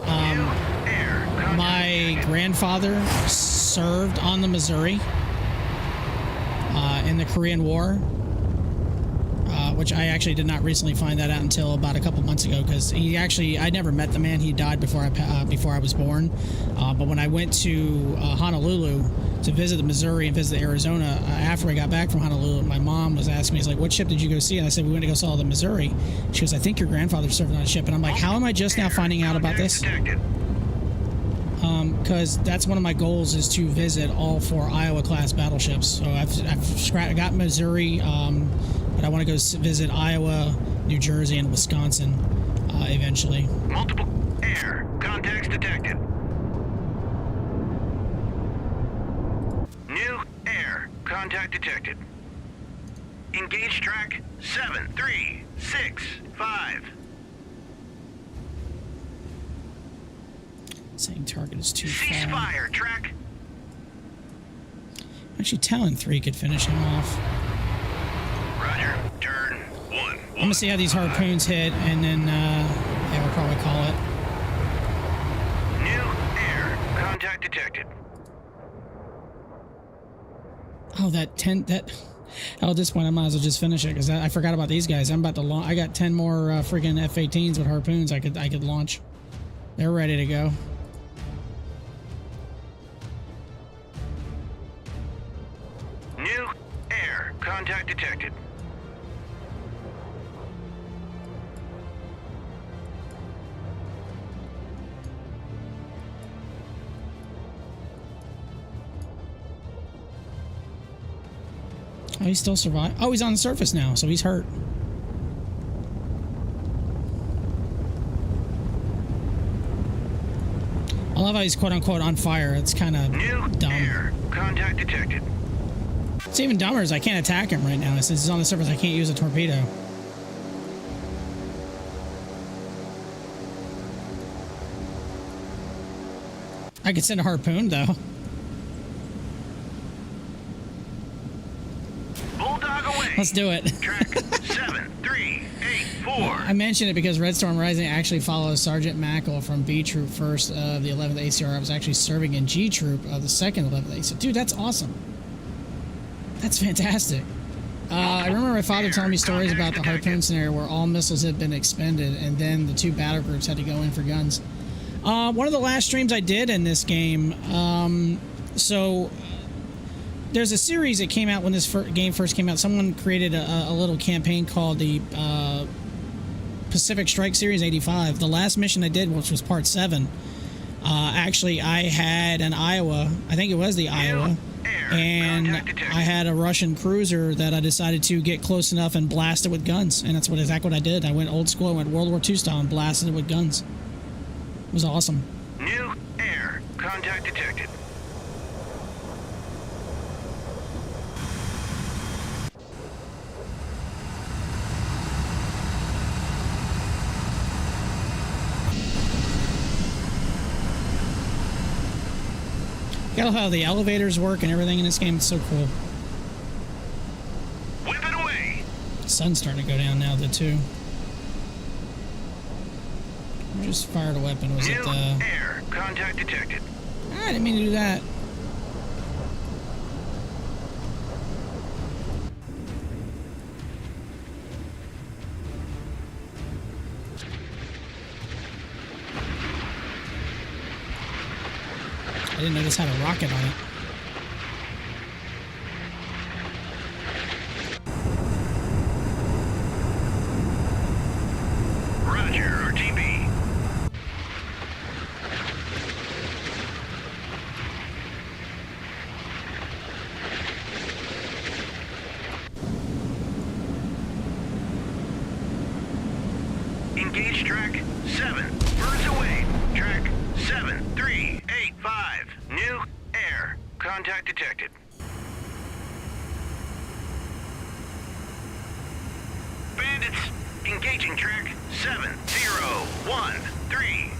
My grandfather served on the Missouri in the Korean War, which I actually did not recently find that out until about a couple months ago, because I never met the man. He died before I was born. But when I went to Honolulu to visit the Missouri and visit Arizona, after I got back from Honolulu, my mom was asking me, "She's like, what ship did you go see?" And I said, "We went to go saw the Missouri." She goes, "I think your grandfather served on a ship." And I'm like, how am I just now finding out about this? Because that's one of my goals, is to visit all 4 Iowa class battleships. So I've got Missouri, but I want to go visit Iowa, New Jersey, and Wisconsin eventually. Multiple air contacts detected. New air contact detected. Engage track 7365. Saying target is too far. Ceasefire track. Actually, Talon 3 could finish him off. Roger. Turn 1. I'm gonna see how these harpoons hit, and then yeah, we'll probably call it. New air contact detected. Oh, at this point, I might as well just finish it, because I forgot about these guys. I'm about to launch. I got 10 more freaking F-18s with harpoons I could launch. They're ready to go. New air contact detected. Oh, he still survived. Oh, he's on the surface now, so he's hurt. I love how he's quote-unquote on fire. It's kind of dumb. Air contact detected. It's even dumber is I can't attack him right now. Since he's on the surface, I can't use a torpedo. I could send a harpoon, though. Bulldog away. Let's do it. Track 7384. I mentioned it because Red Storm Rising actually follows Sergeant Mackle from B Troop 1st of the 11th ACR. I was actually serving in G Troop of the 2nd 11th ACR. Dude, that's awesome. That's fantastic. I remember my father telling me stories about the harpoon scenario where all missiles had been expended and then the 2 battle groups had to go in for guns. One of the last streams I did in this game, so there's a series that came out when this game first came out. Someone created a little campaign called the Pacific Strike Series 85. The last mission I did, which was part 7, actually I had an Iowa, I think it was the Iowa, and I had a Russian cruiser that I decided to get close enough and blast it with guns, and that's exactly what I did. I went old school, I went World War II style and blasted it with guns. It was awesome. New air Contact detected. I love how the elevators work and everything in this game. It's so cool. Whip it away. The sun's starting to go down now, though, too. I just fired a weapon. Was New it the... air. Contact detected. I didn't mean to do that. I didn't know this had a rocket on it. Roger, RTB. Engage track 7. Birds away. Track 7385. New air. Contact detected. Bandits. Engaging track 7013.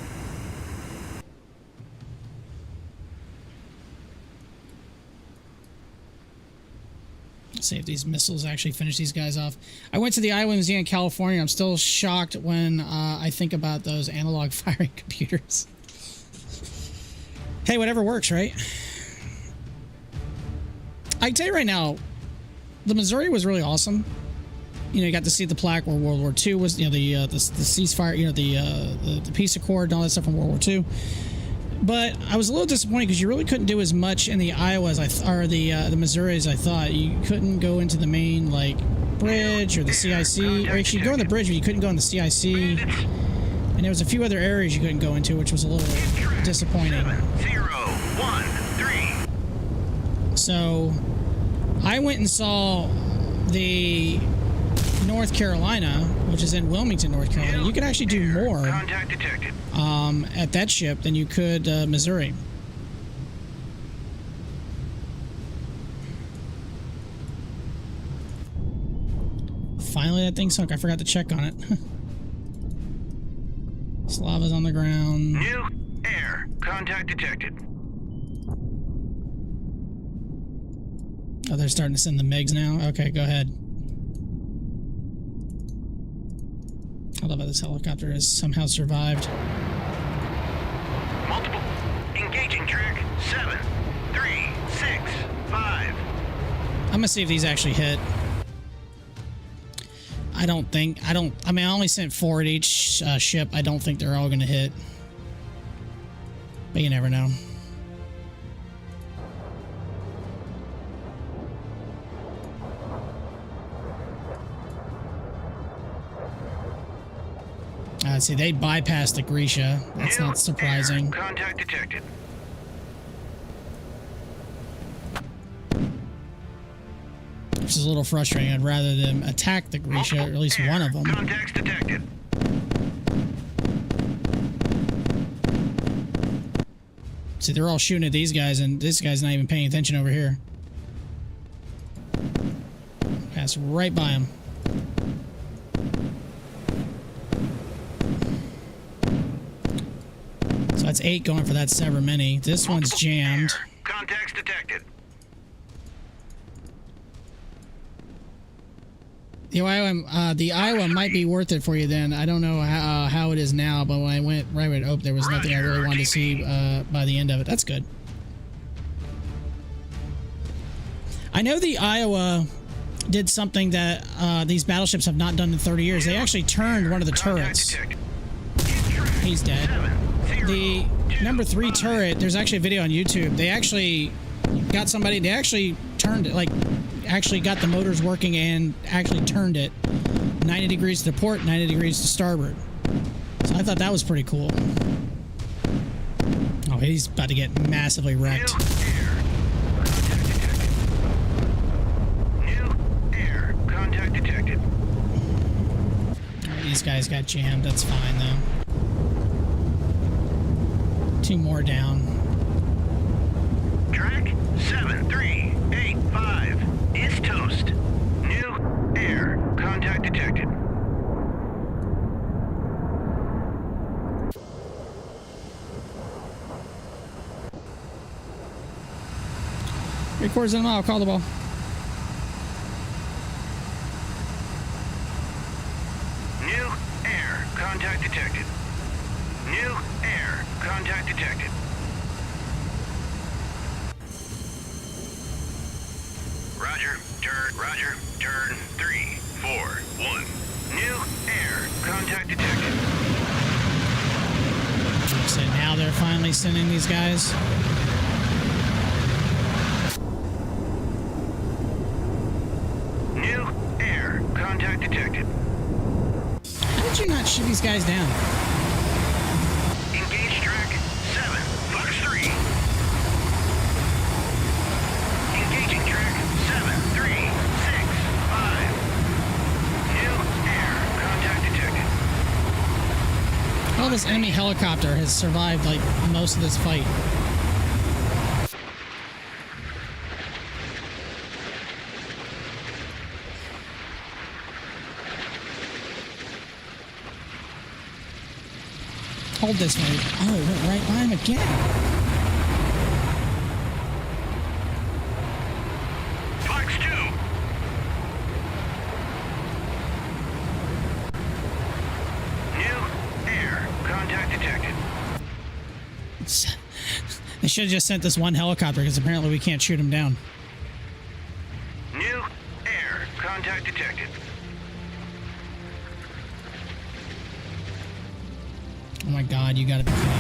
Let's see if these missiles actually finish these guys off. I went to the Iowa Museum in California. I'm still shocked when I think about those analog firing computers. Hey, whatever works, right? I can tell you right now, the Missouri was really awesome. You know, you got to see the plaque where World War II was, you know, the ceasefire, you know, the peace accord and all that stuff from World War II. But I was a little disappointed because you really couldn't do as much in the Iowa as the Missouri as I thought. You couldn't go into the main like bridge or the CIC, or actually go on the bridge, but you couldn't go in the CIC. And there was a few other areas you couldn't go into, which was a little disappointing. 7013. So I went and saw the North Carolina, which is in Wilmington, North Carolina. You could actually do more Contact detected. at that ship than you could Missouri. Finally, that thing sunk. I forgot to check on it. Slava's on the ground. New air. Contact detected. Oh, they're starting to send the MiGs now? Okay, go ahead. I love how this helicopter has somehow survived. Multiple. Engaging track 7365. I'm gonna see if these actually hit. I mean, I only sent 4 at each ship. I don't think they're all gonna hit. But you never know. See, they bypassed the Grisha. That's not surprising. Contact detected. Which is a little frustrating. I'd rather them attack the Grisha, or at least one of them. Contacts detected. See, they're all shooting at these guys, and this guy's not even paying attention over here. Pass right by him. So that's 8 going for that Sever Mini. This one's jammed. Contacts detected. The Iowa might be worth it for you then. I don't know how it is now, but when I went right when it opened, there was nothing I really wanted to see by the end of it. That's good. I know the Iowa did something that these battleships have not done in 30 years. They actually turned one of the turrets. He's dead. The number 3 turret, there's actually a video on YouTube. They actually got somebody, they actually turned it, like actually got the motors working and actually turned it 90 degrees to port, 90 degrees to starboard. So I thought that was pretty cool. Oh, he's about to get massively wrecked. New air. Contact detected. These guys got jammed. That's fine though. 2 more down. Track 7385 is toast. New air. Contact detected. Records in a mile. Call the ball. New air. Contact detected. New air. Contact detected. Roger. Turn 3, 4, 1. New air. Contact detected. So now they're finally sending these guys. New air. Contact detected. How did you not shoot these guys down? Engage track 7, Fox 3. Engaging track 7, 3, 6, 5. New air. Contact detected. Oh, this enemy helicopter has survived like most of this fight. Hold this way. Oh, it went right by him again. Fox 2. New air. Contact detected. They should have just sent this one helicopter because apparently we can't shoot him down. New air. Contact detected. Oh my god, you gotta be kidding me.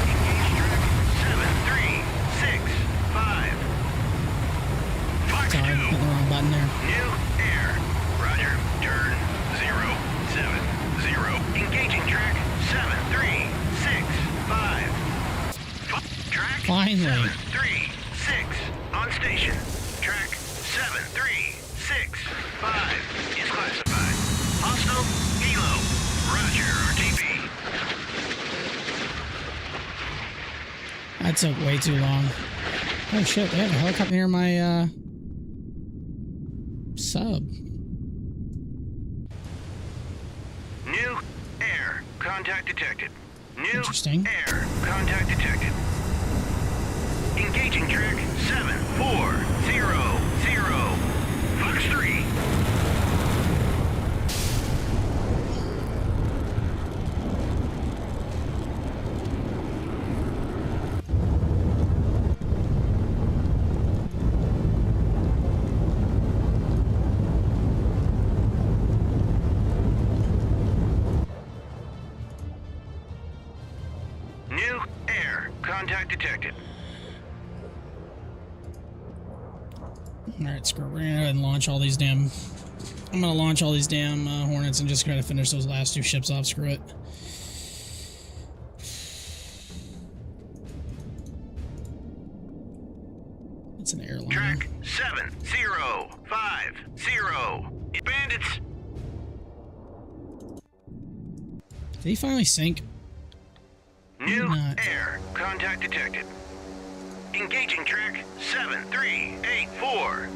Engage track 7, 3, 6, 5. Fox Sorry, 2. hit the wrong button there. New air. Roger. Turn 0, 7, 0. Engaging track 7, 3, 6, 5. Track Finally. 7, 3, 6. On station. Track 7, 3, 6, 5 is classified. Hostile helo. Roger, RTB. That took way too long. Oh shit, they have a helicopter near my sub. New air. Contact detected. New Interesting. air. Contact detected. Engaging track 7, 4, 0, 0. Fox 3. New air. Contact detected. Alright, screw it. We're gonna go ahead and launch all these damn... I'm gonna launch all these damn Hornets and just try to finish those last two ships off. Screw it. It's an airliner. Track 7, 0, 5, 0. Bandits. Did he finally sink? New Not. air. Contact detected. Engaging track 7, 3, 8, 4.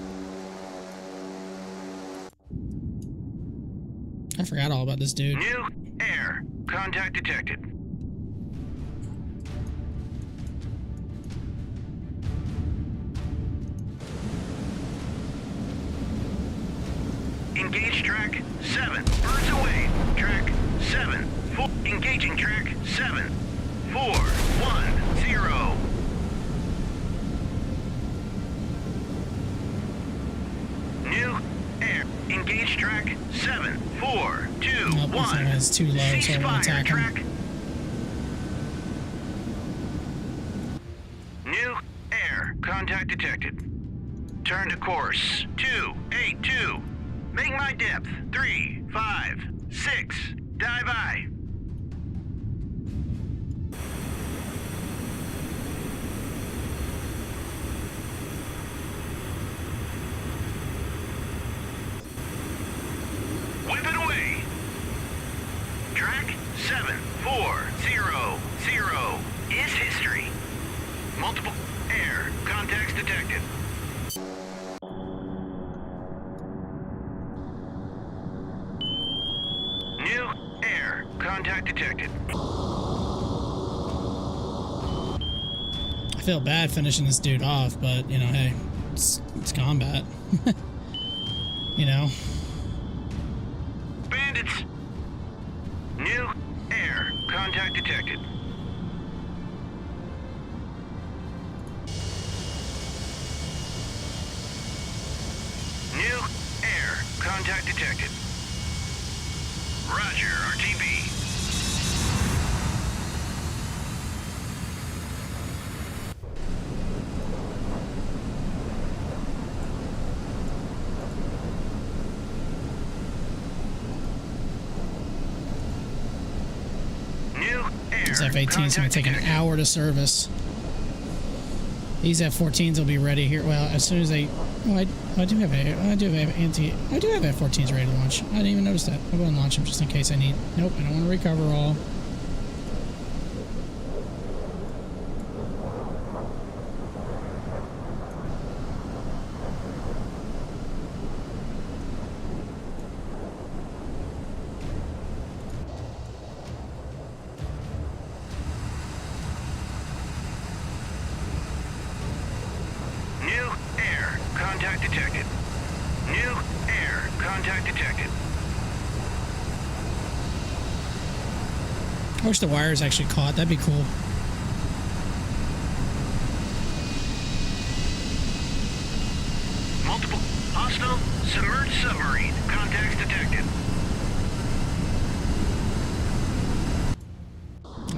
I forgot all about this dude. New air. Contact detected. Engage track 7. Birds away. Track 7. 4. Engaging track 7. 4, 1, 0. New air. Engage track 7, 4, 2, Nope, 1. it's too low, so I won't Ceasefire attack him. track. New air. Contact detected. Turn to course 282. Make my depth 3, 5, 6. Dive by. Whip it away. Track 7, 4, 0, 0 is history. Contact detected. I feel bad finishing this dude off, but, you know, hey, it's combat. You know? Bandits! New air. Contact detected. New air. Contact detected. Roger, RTB. New air. This F-18 is going to take an hour to service. These F-14s will be ready here. Well, as soon as they... Oh, I do have F-14s ready to launch. I didn't even notice that. I'll go and launch them just in case I need... Nope, I don't want to recover all. Contact detected. New air. Contact detected. I wish the wires actually caught. That'd be cool. Multiple hostile submerged submarine. Contacts detected.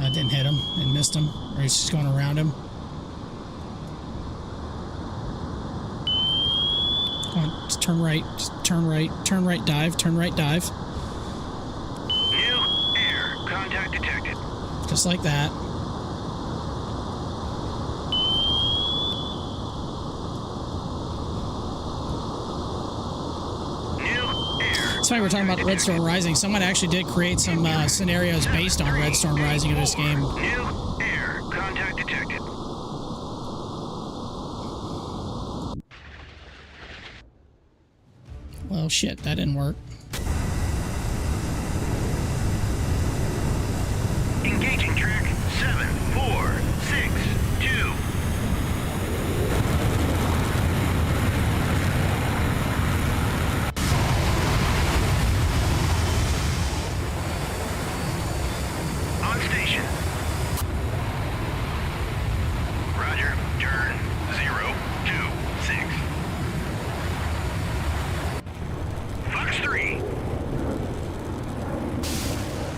I didn't hit him and missed him. Or he's just going around him. Come on, just turn right. Just turn right. Turn right, dive. Turn right, dive. New air. Contact detected. Just like that. New air. That's why we're talking about Red Storm Rising. Someone actually did create some scenarios based on Red Storm Rising in this game. New air. Contact detected. Well, shit, that didn't work. Engaging track 7462. On station. Roger, turn 026. Fox 3.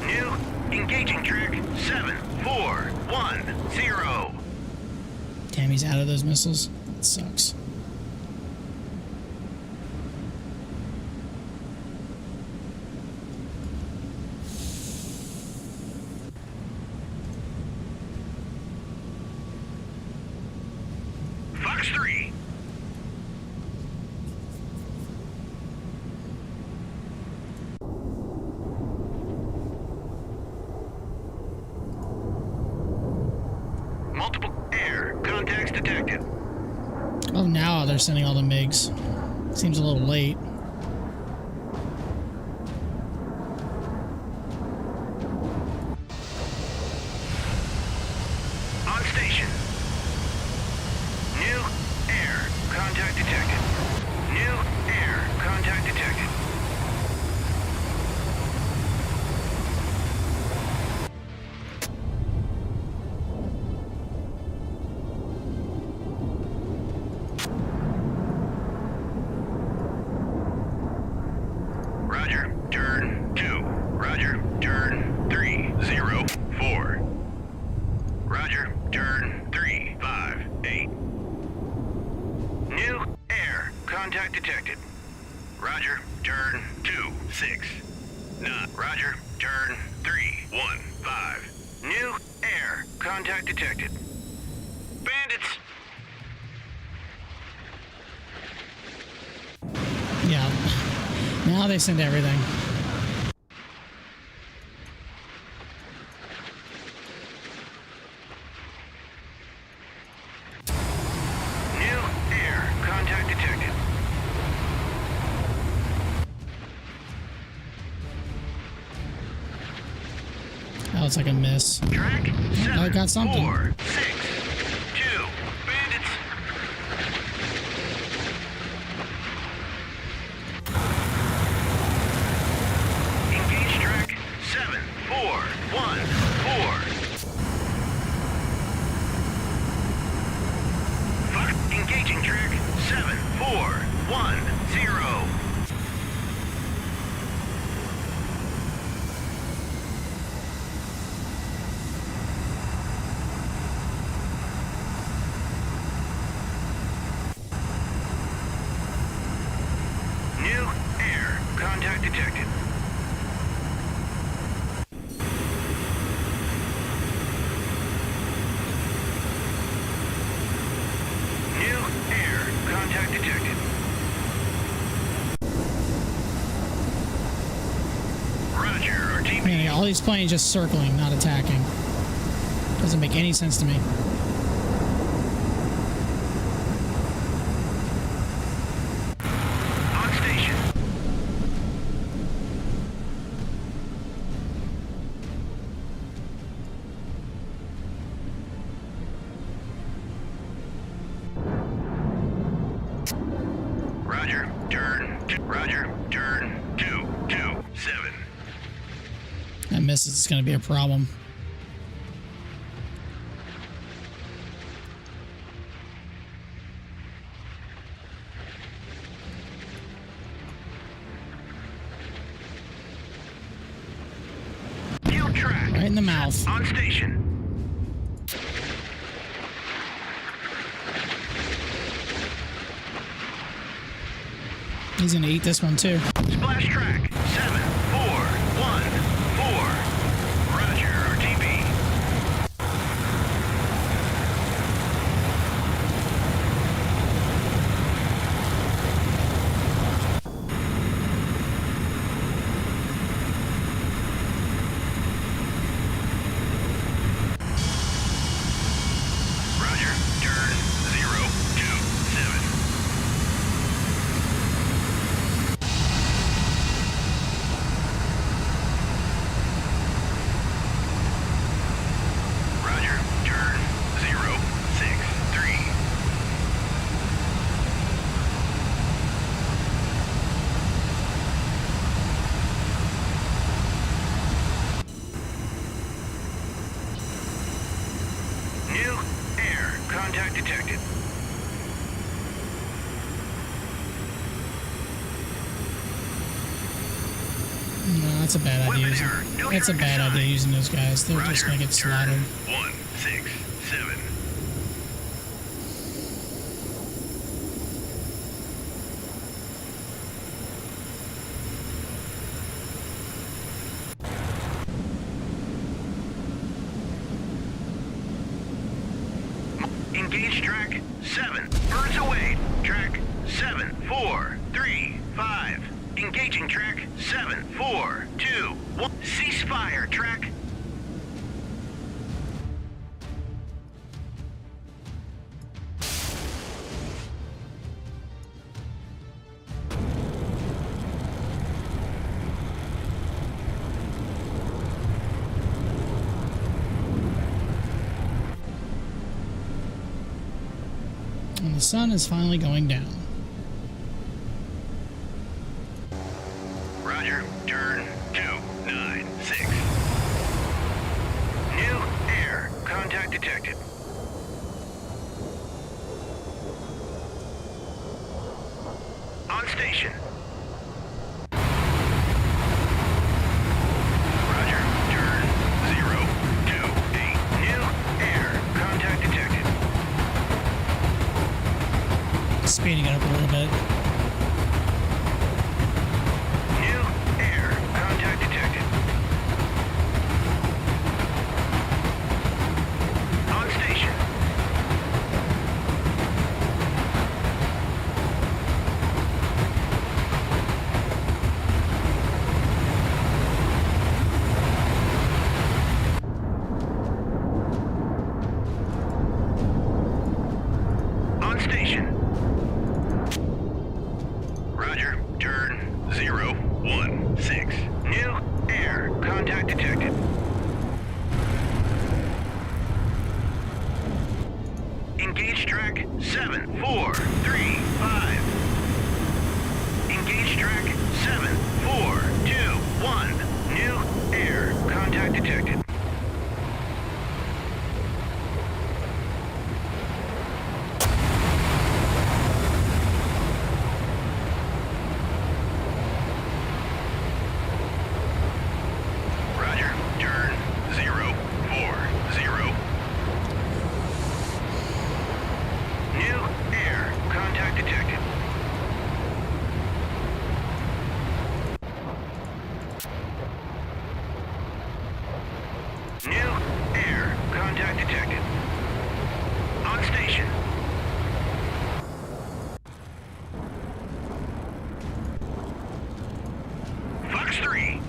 New engaging track 7410. Damn, he's out of those missiles. That sucks. Fox 3. Multiple air contacts detected. Oh, now they're sending all the MiGs. Seems a little late. On station. New air contact detected. New air contact detected. Roger, turn 2. Roger, turn 304. Roger, turn 358. New air contact detected. Roger, turn 26. Roger, turn 315. New air contact detected. Bandits! Yeah. Now they send everything. New air contact detected. Oh, it's like a miss. Track 7, I got something. 4, 6, 2. Bandits. Engage track 7, 4, 1, 4. Fuck. Engaging track 7, 4, 1, 0. New air. Contact detected. New air. Contact detected. Roger, RTB. Man, all these planes just circling, not attacking. Doesn't make any sense to me. On station. Roger, turn. Roger, turn. 227. That misses. It's going to be a problem. Field track. Right in the mouth. On station. He's going to eat this one too. Splash track 7, 4, 1, 4. Roger, RTB. Roger, turn 027. Roger, turn 063. New air. Contact detected. No, that's a bad idea. Weapon error. No That's a track bad idea assigned. using those guys. They're just Roger, going to get turn slaughtered. 167. Engage track 7. Birds away. Track 7, 4, 3, 5. Engaging track 7, 4, 2, 1. Ceasefire track. And the sun is finally going down. Roger, turn 296. New air. Contact detected. On station. Roger, turn 028. New air. Contact detected. Speeding it up a little bit. New air. Contact detected. On station. On station. Roger, turn 016. New air. Contact detected. Engage track 7, 4, 3, 5. Engage track 7, 4, 2, 1. New air. Contact detected. Roger. Turn 0, 4, 0. New air. Contact detected. New air. Contact detected. On station. Fox 3.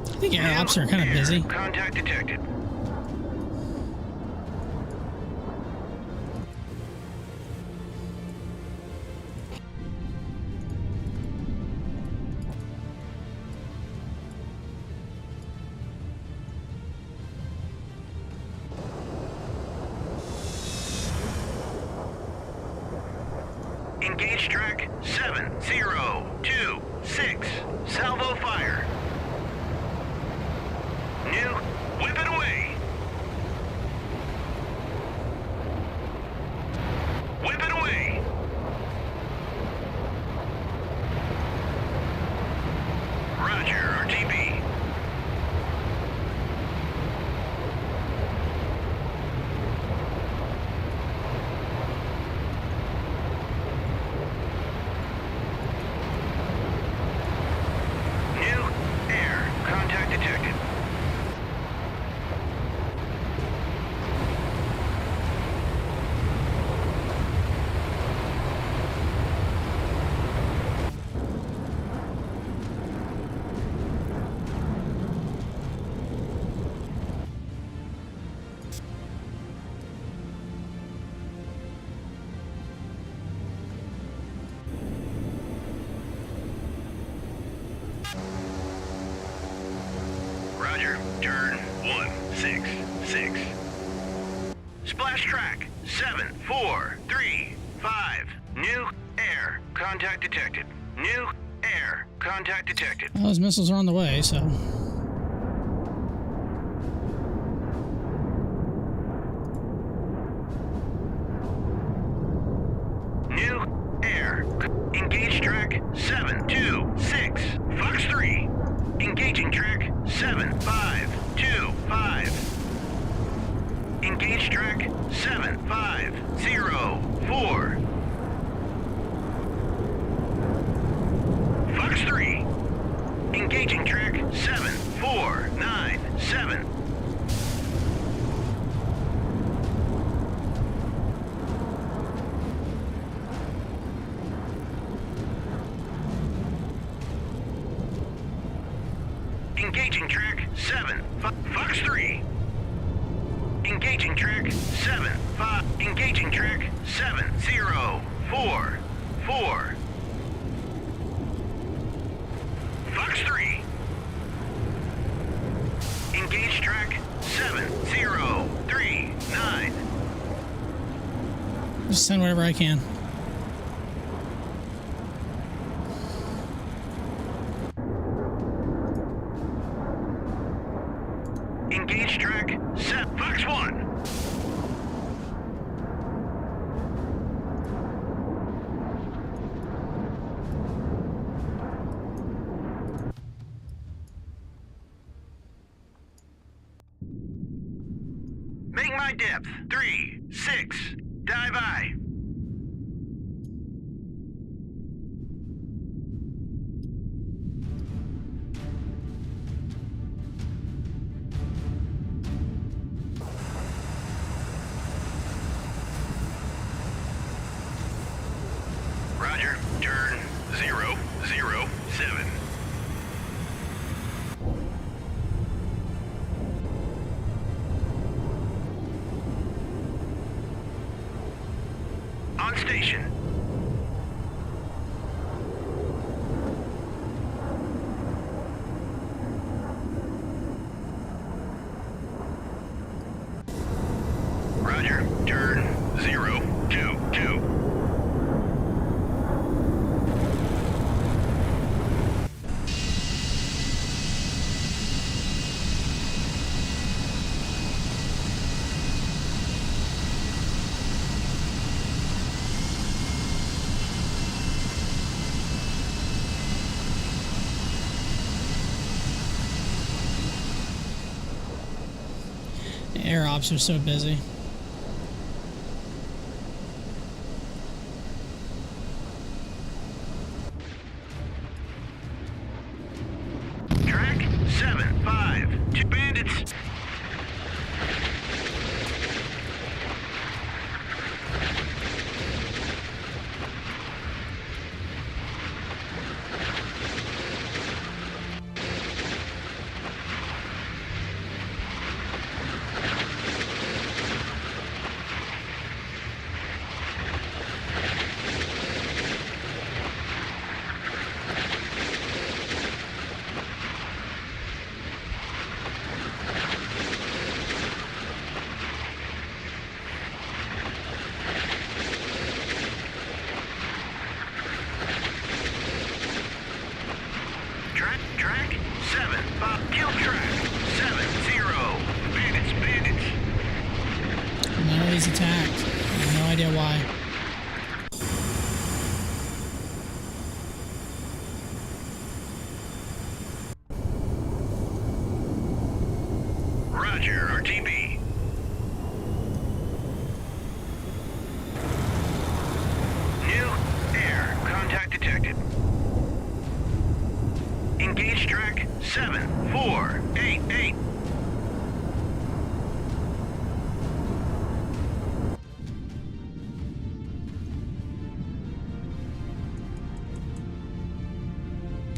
I think air ops are kind of busy. Contact detected. Engage track 7, 0, 2, 6. Salvo fire. New. Whip it away. Whip it away. Roger, RTB. New air. Contact detected. Roger. Turn 166. Splash track 7, 4, 3, 5. New air. Contact detected. New air. Contact detected. Well, those missiles are on the way, so. New air. Engage track 7, 2, 6. Fox 3. Engaging track 7, 5, 2, 5. Engage track 7, 5, 0, 4. Fox 3. Engaging track 7, 4, 9, 7. Engaging track 7, Fox 3. Engaging track 7, 5. Engaging track 7, 0, 4, 4. Fox 3. Engage track 7, 0, 3, 9. Just send whatever I can. Engage track 7, Fox 1. Make my depth 3, 6. Dive by. Roger. Turn 0, 0, 7. On station. Turn 022. Air ops are so busy. Track 752 bandits. Track 7 kill track 70 bandits. None of these attacked. I have no idea why. Roger, RTB. New air contact detected. Engage track 7488.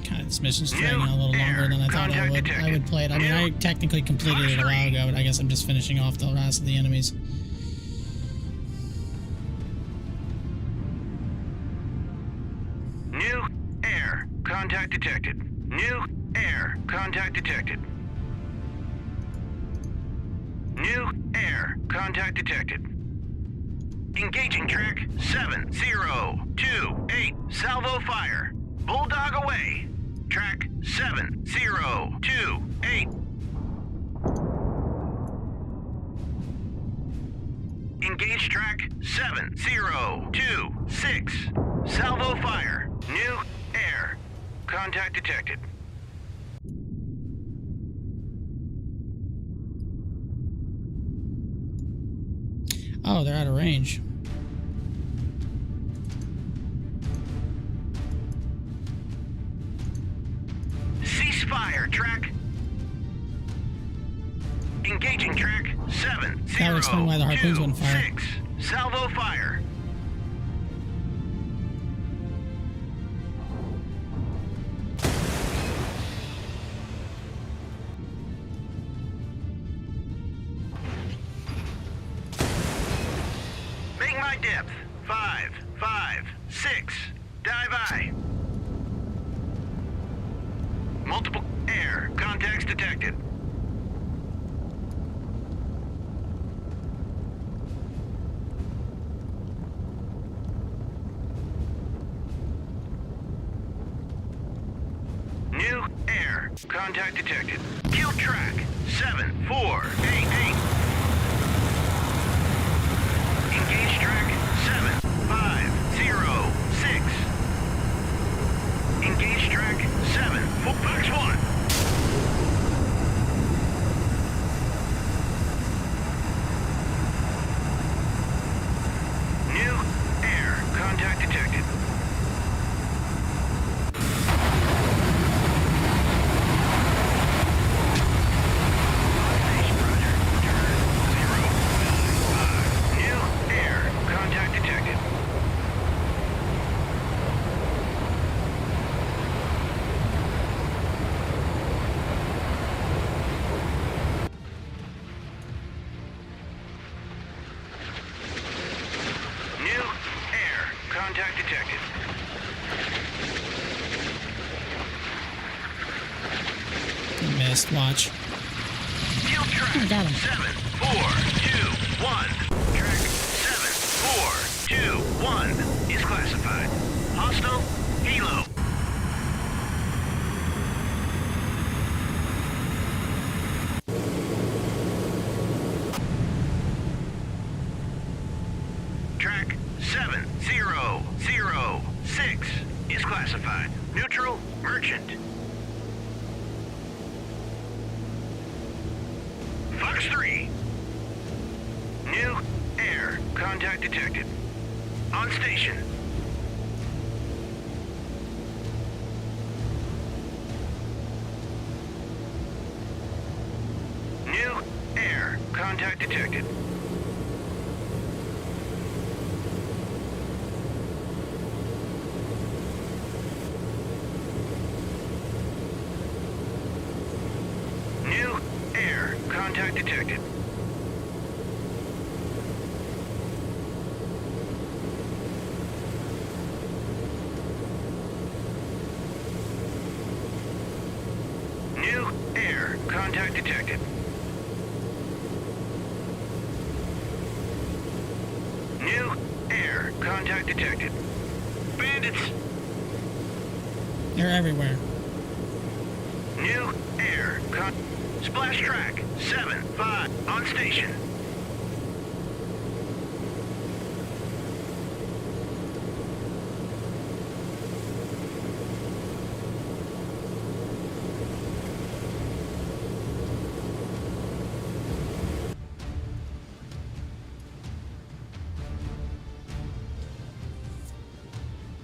God, this mission's dragging on a little longer than I thought I would play it. I mean, I technically completed it a while ago, but I guess I'm just finishing off the rest of the enemies. New air contact detected. New air contact detected. New air contact detected. Engaging track 7028. Salvo fire. Bulldog away. Track 7028. Engage track 7026. Salvo fire. New air contact detected. Oh, they're out of range. Ceasefire track. Engaging track 7026. That would explain why the harpoons wouldn't fire. Salvo fire. Make my depth 556. Dive eye. Multiple air contacts detected. New air contact detected. Kill track 7488. Engage track 7506. Engage track 7. Box 1. New air contact detected. New air contact detected. New air contact detected. Missed. Watch. Kill track I got him. 7 4 2 1. Track 1 is classified. Hostile helo. Track 7006 is classified. Neutral merchant. Fox 3. New air contact detected. On station. New air contact detected. New air contact detected. New air contact detected. New air contact detected. Bandits. They're everywhere. New air splash track 7-5 on station.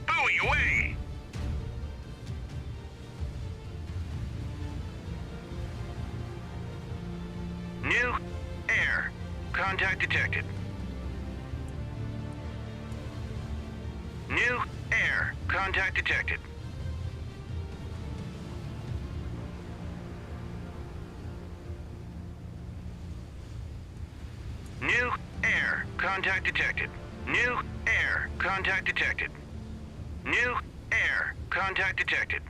Buoy away. New air contact detected. New air contact detected. New air contact detected. New air contact detected. New air contact detected.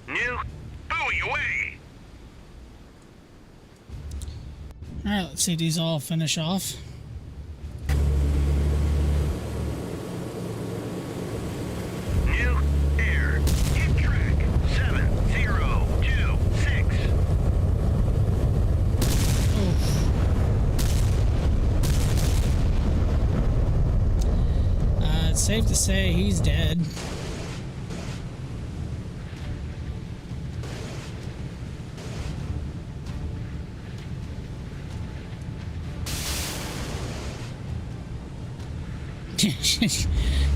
New buoy away. Alright, let's see these all finish off. New air hit track 7026. Oh. It's safe to say he's dead.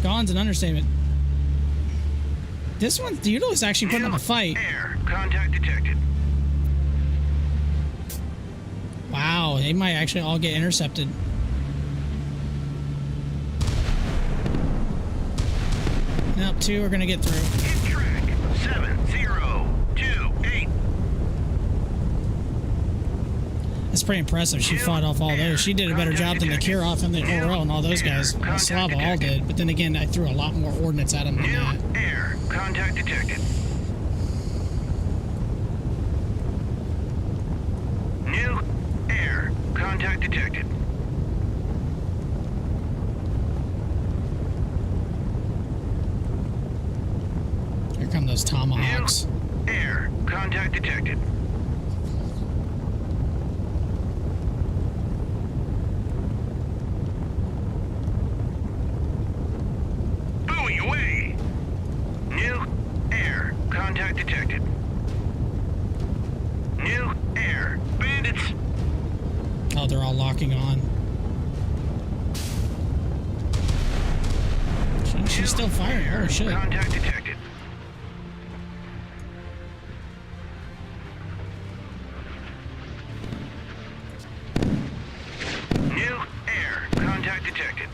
Gone's an understatement. This one, Theodore is actually putting up a fight. Air contact detected. Wow, they might actually all get intercepted. Nope, 2 are gonna get through. Hit track 7028. That's pretty impressive. She fought off all those. She did a better job than the Kirov and the Orel and all those guys. The Slava all did. But then again, I threw a lot more ordnance at them than New that. air contact detected. New air contact detected. Here come those tomahawks. New air contact detected. Buoy away. New air contact detected. New air bandits. Oh, they're all locking on. She's still firing. Holy shit. Contact detected. New air contact detected.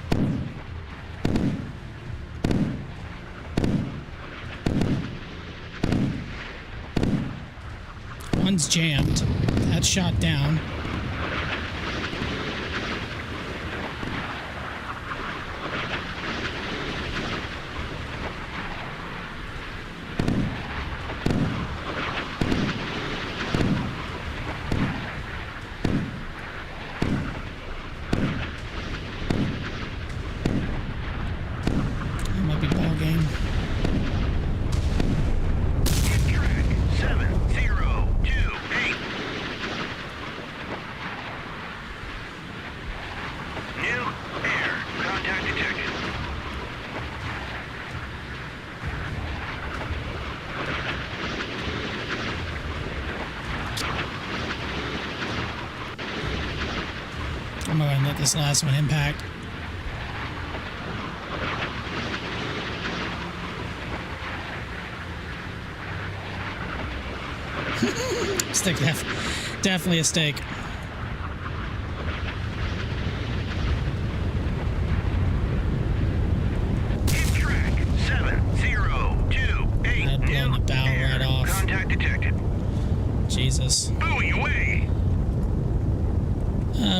One's jammed. That's shot down. this last one, Impact. Stick, definitely a steak. Keep track. 7028. I'd blown the bow right off. Contact detected. Jesus. Buoy away.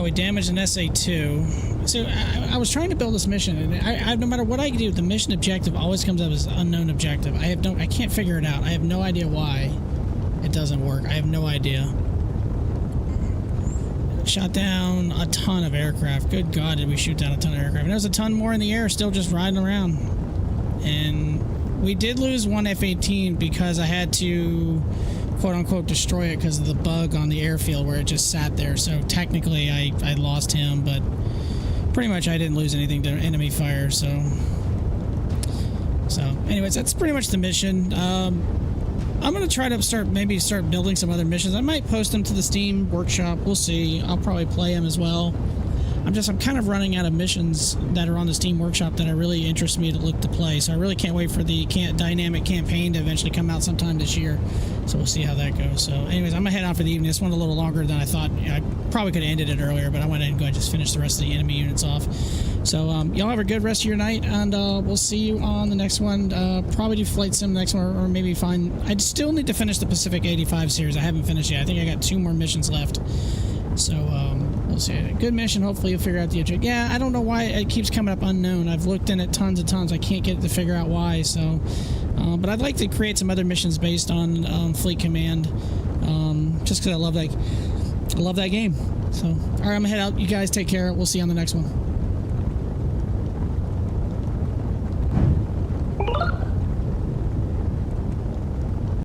We damaged an SA-2. So I was trying to build this mission, and I no matter what I do, the mission objective always comes up as unknown objective. I can't figure it out. I have no idea why it doesn't work. I have no idea. Shot down a ton of aircraft. Good God, did we shoot down a ton of aircraft? And there's a ton more in the air still just riding around. And we did lose one F-18 because I had to quote-unquote destroy it because of the bug on the airfield where it just sat there. So technically I lost him, but pretty much I didn't lose anything to enemy fire. So anyways, that's pretty much the mission. I'm going to try to start building some other missions. I might post them to the Steam workshop. We'll see. I'll probably play them as well. I'm kind of running out of missions that are on the Steam workshop that are really interest me to look to play. So I really can't wait for the dynamic campaign to eventually come out sometime this year. So we'll see how that goes. So anyways, I'm going to head out for the evening. This one a little longer than I thought. I probably could have ended it earlier, but I went ahead and go ahead and just finish the rest of the enemy units off. So y'all have a good rest of your night, and we'll see you on the next one. Probably do Flight Sim next one, or maybe find... I still need to finish the Pacific 85 series. I haven't finished yet. I think I got 2 more missions left. So we'll see. Good mission. Hopefully you'll figure out the object. Yeah, I don't know why it keeps coming up unknown. I've looked in it tons of times. I can't get it to figure out why. So, but I'd like to create some other missions based on Fleet Command, just because I love that game. So, all right, I'm gonna head out. You guys take care. We'll see you on the next one.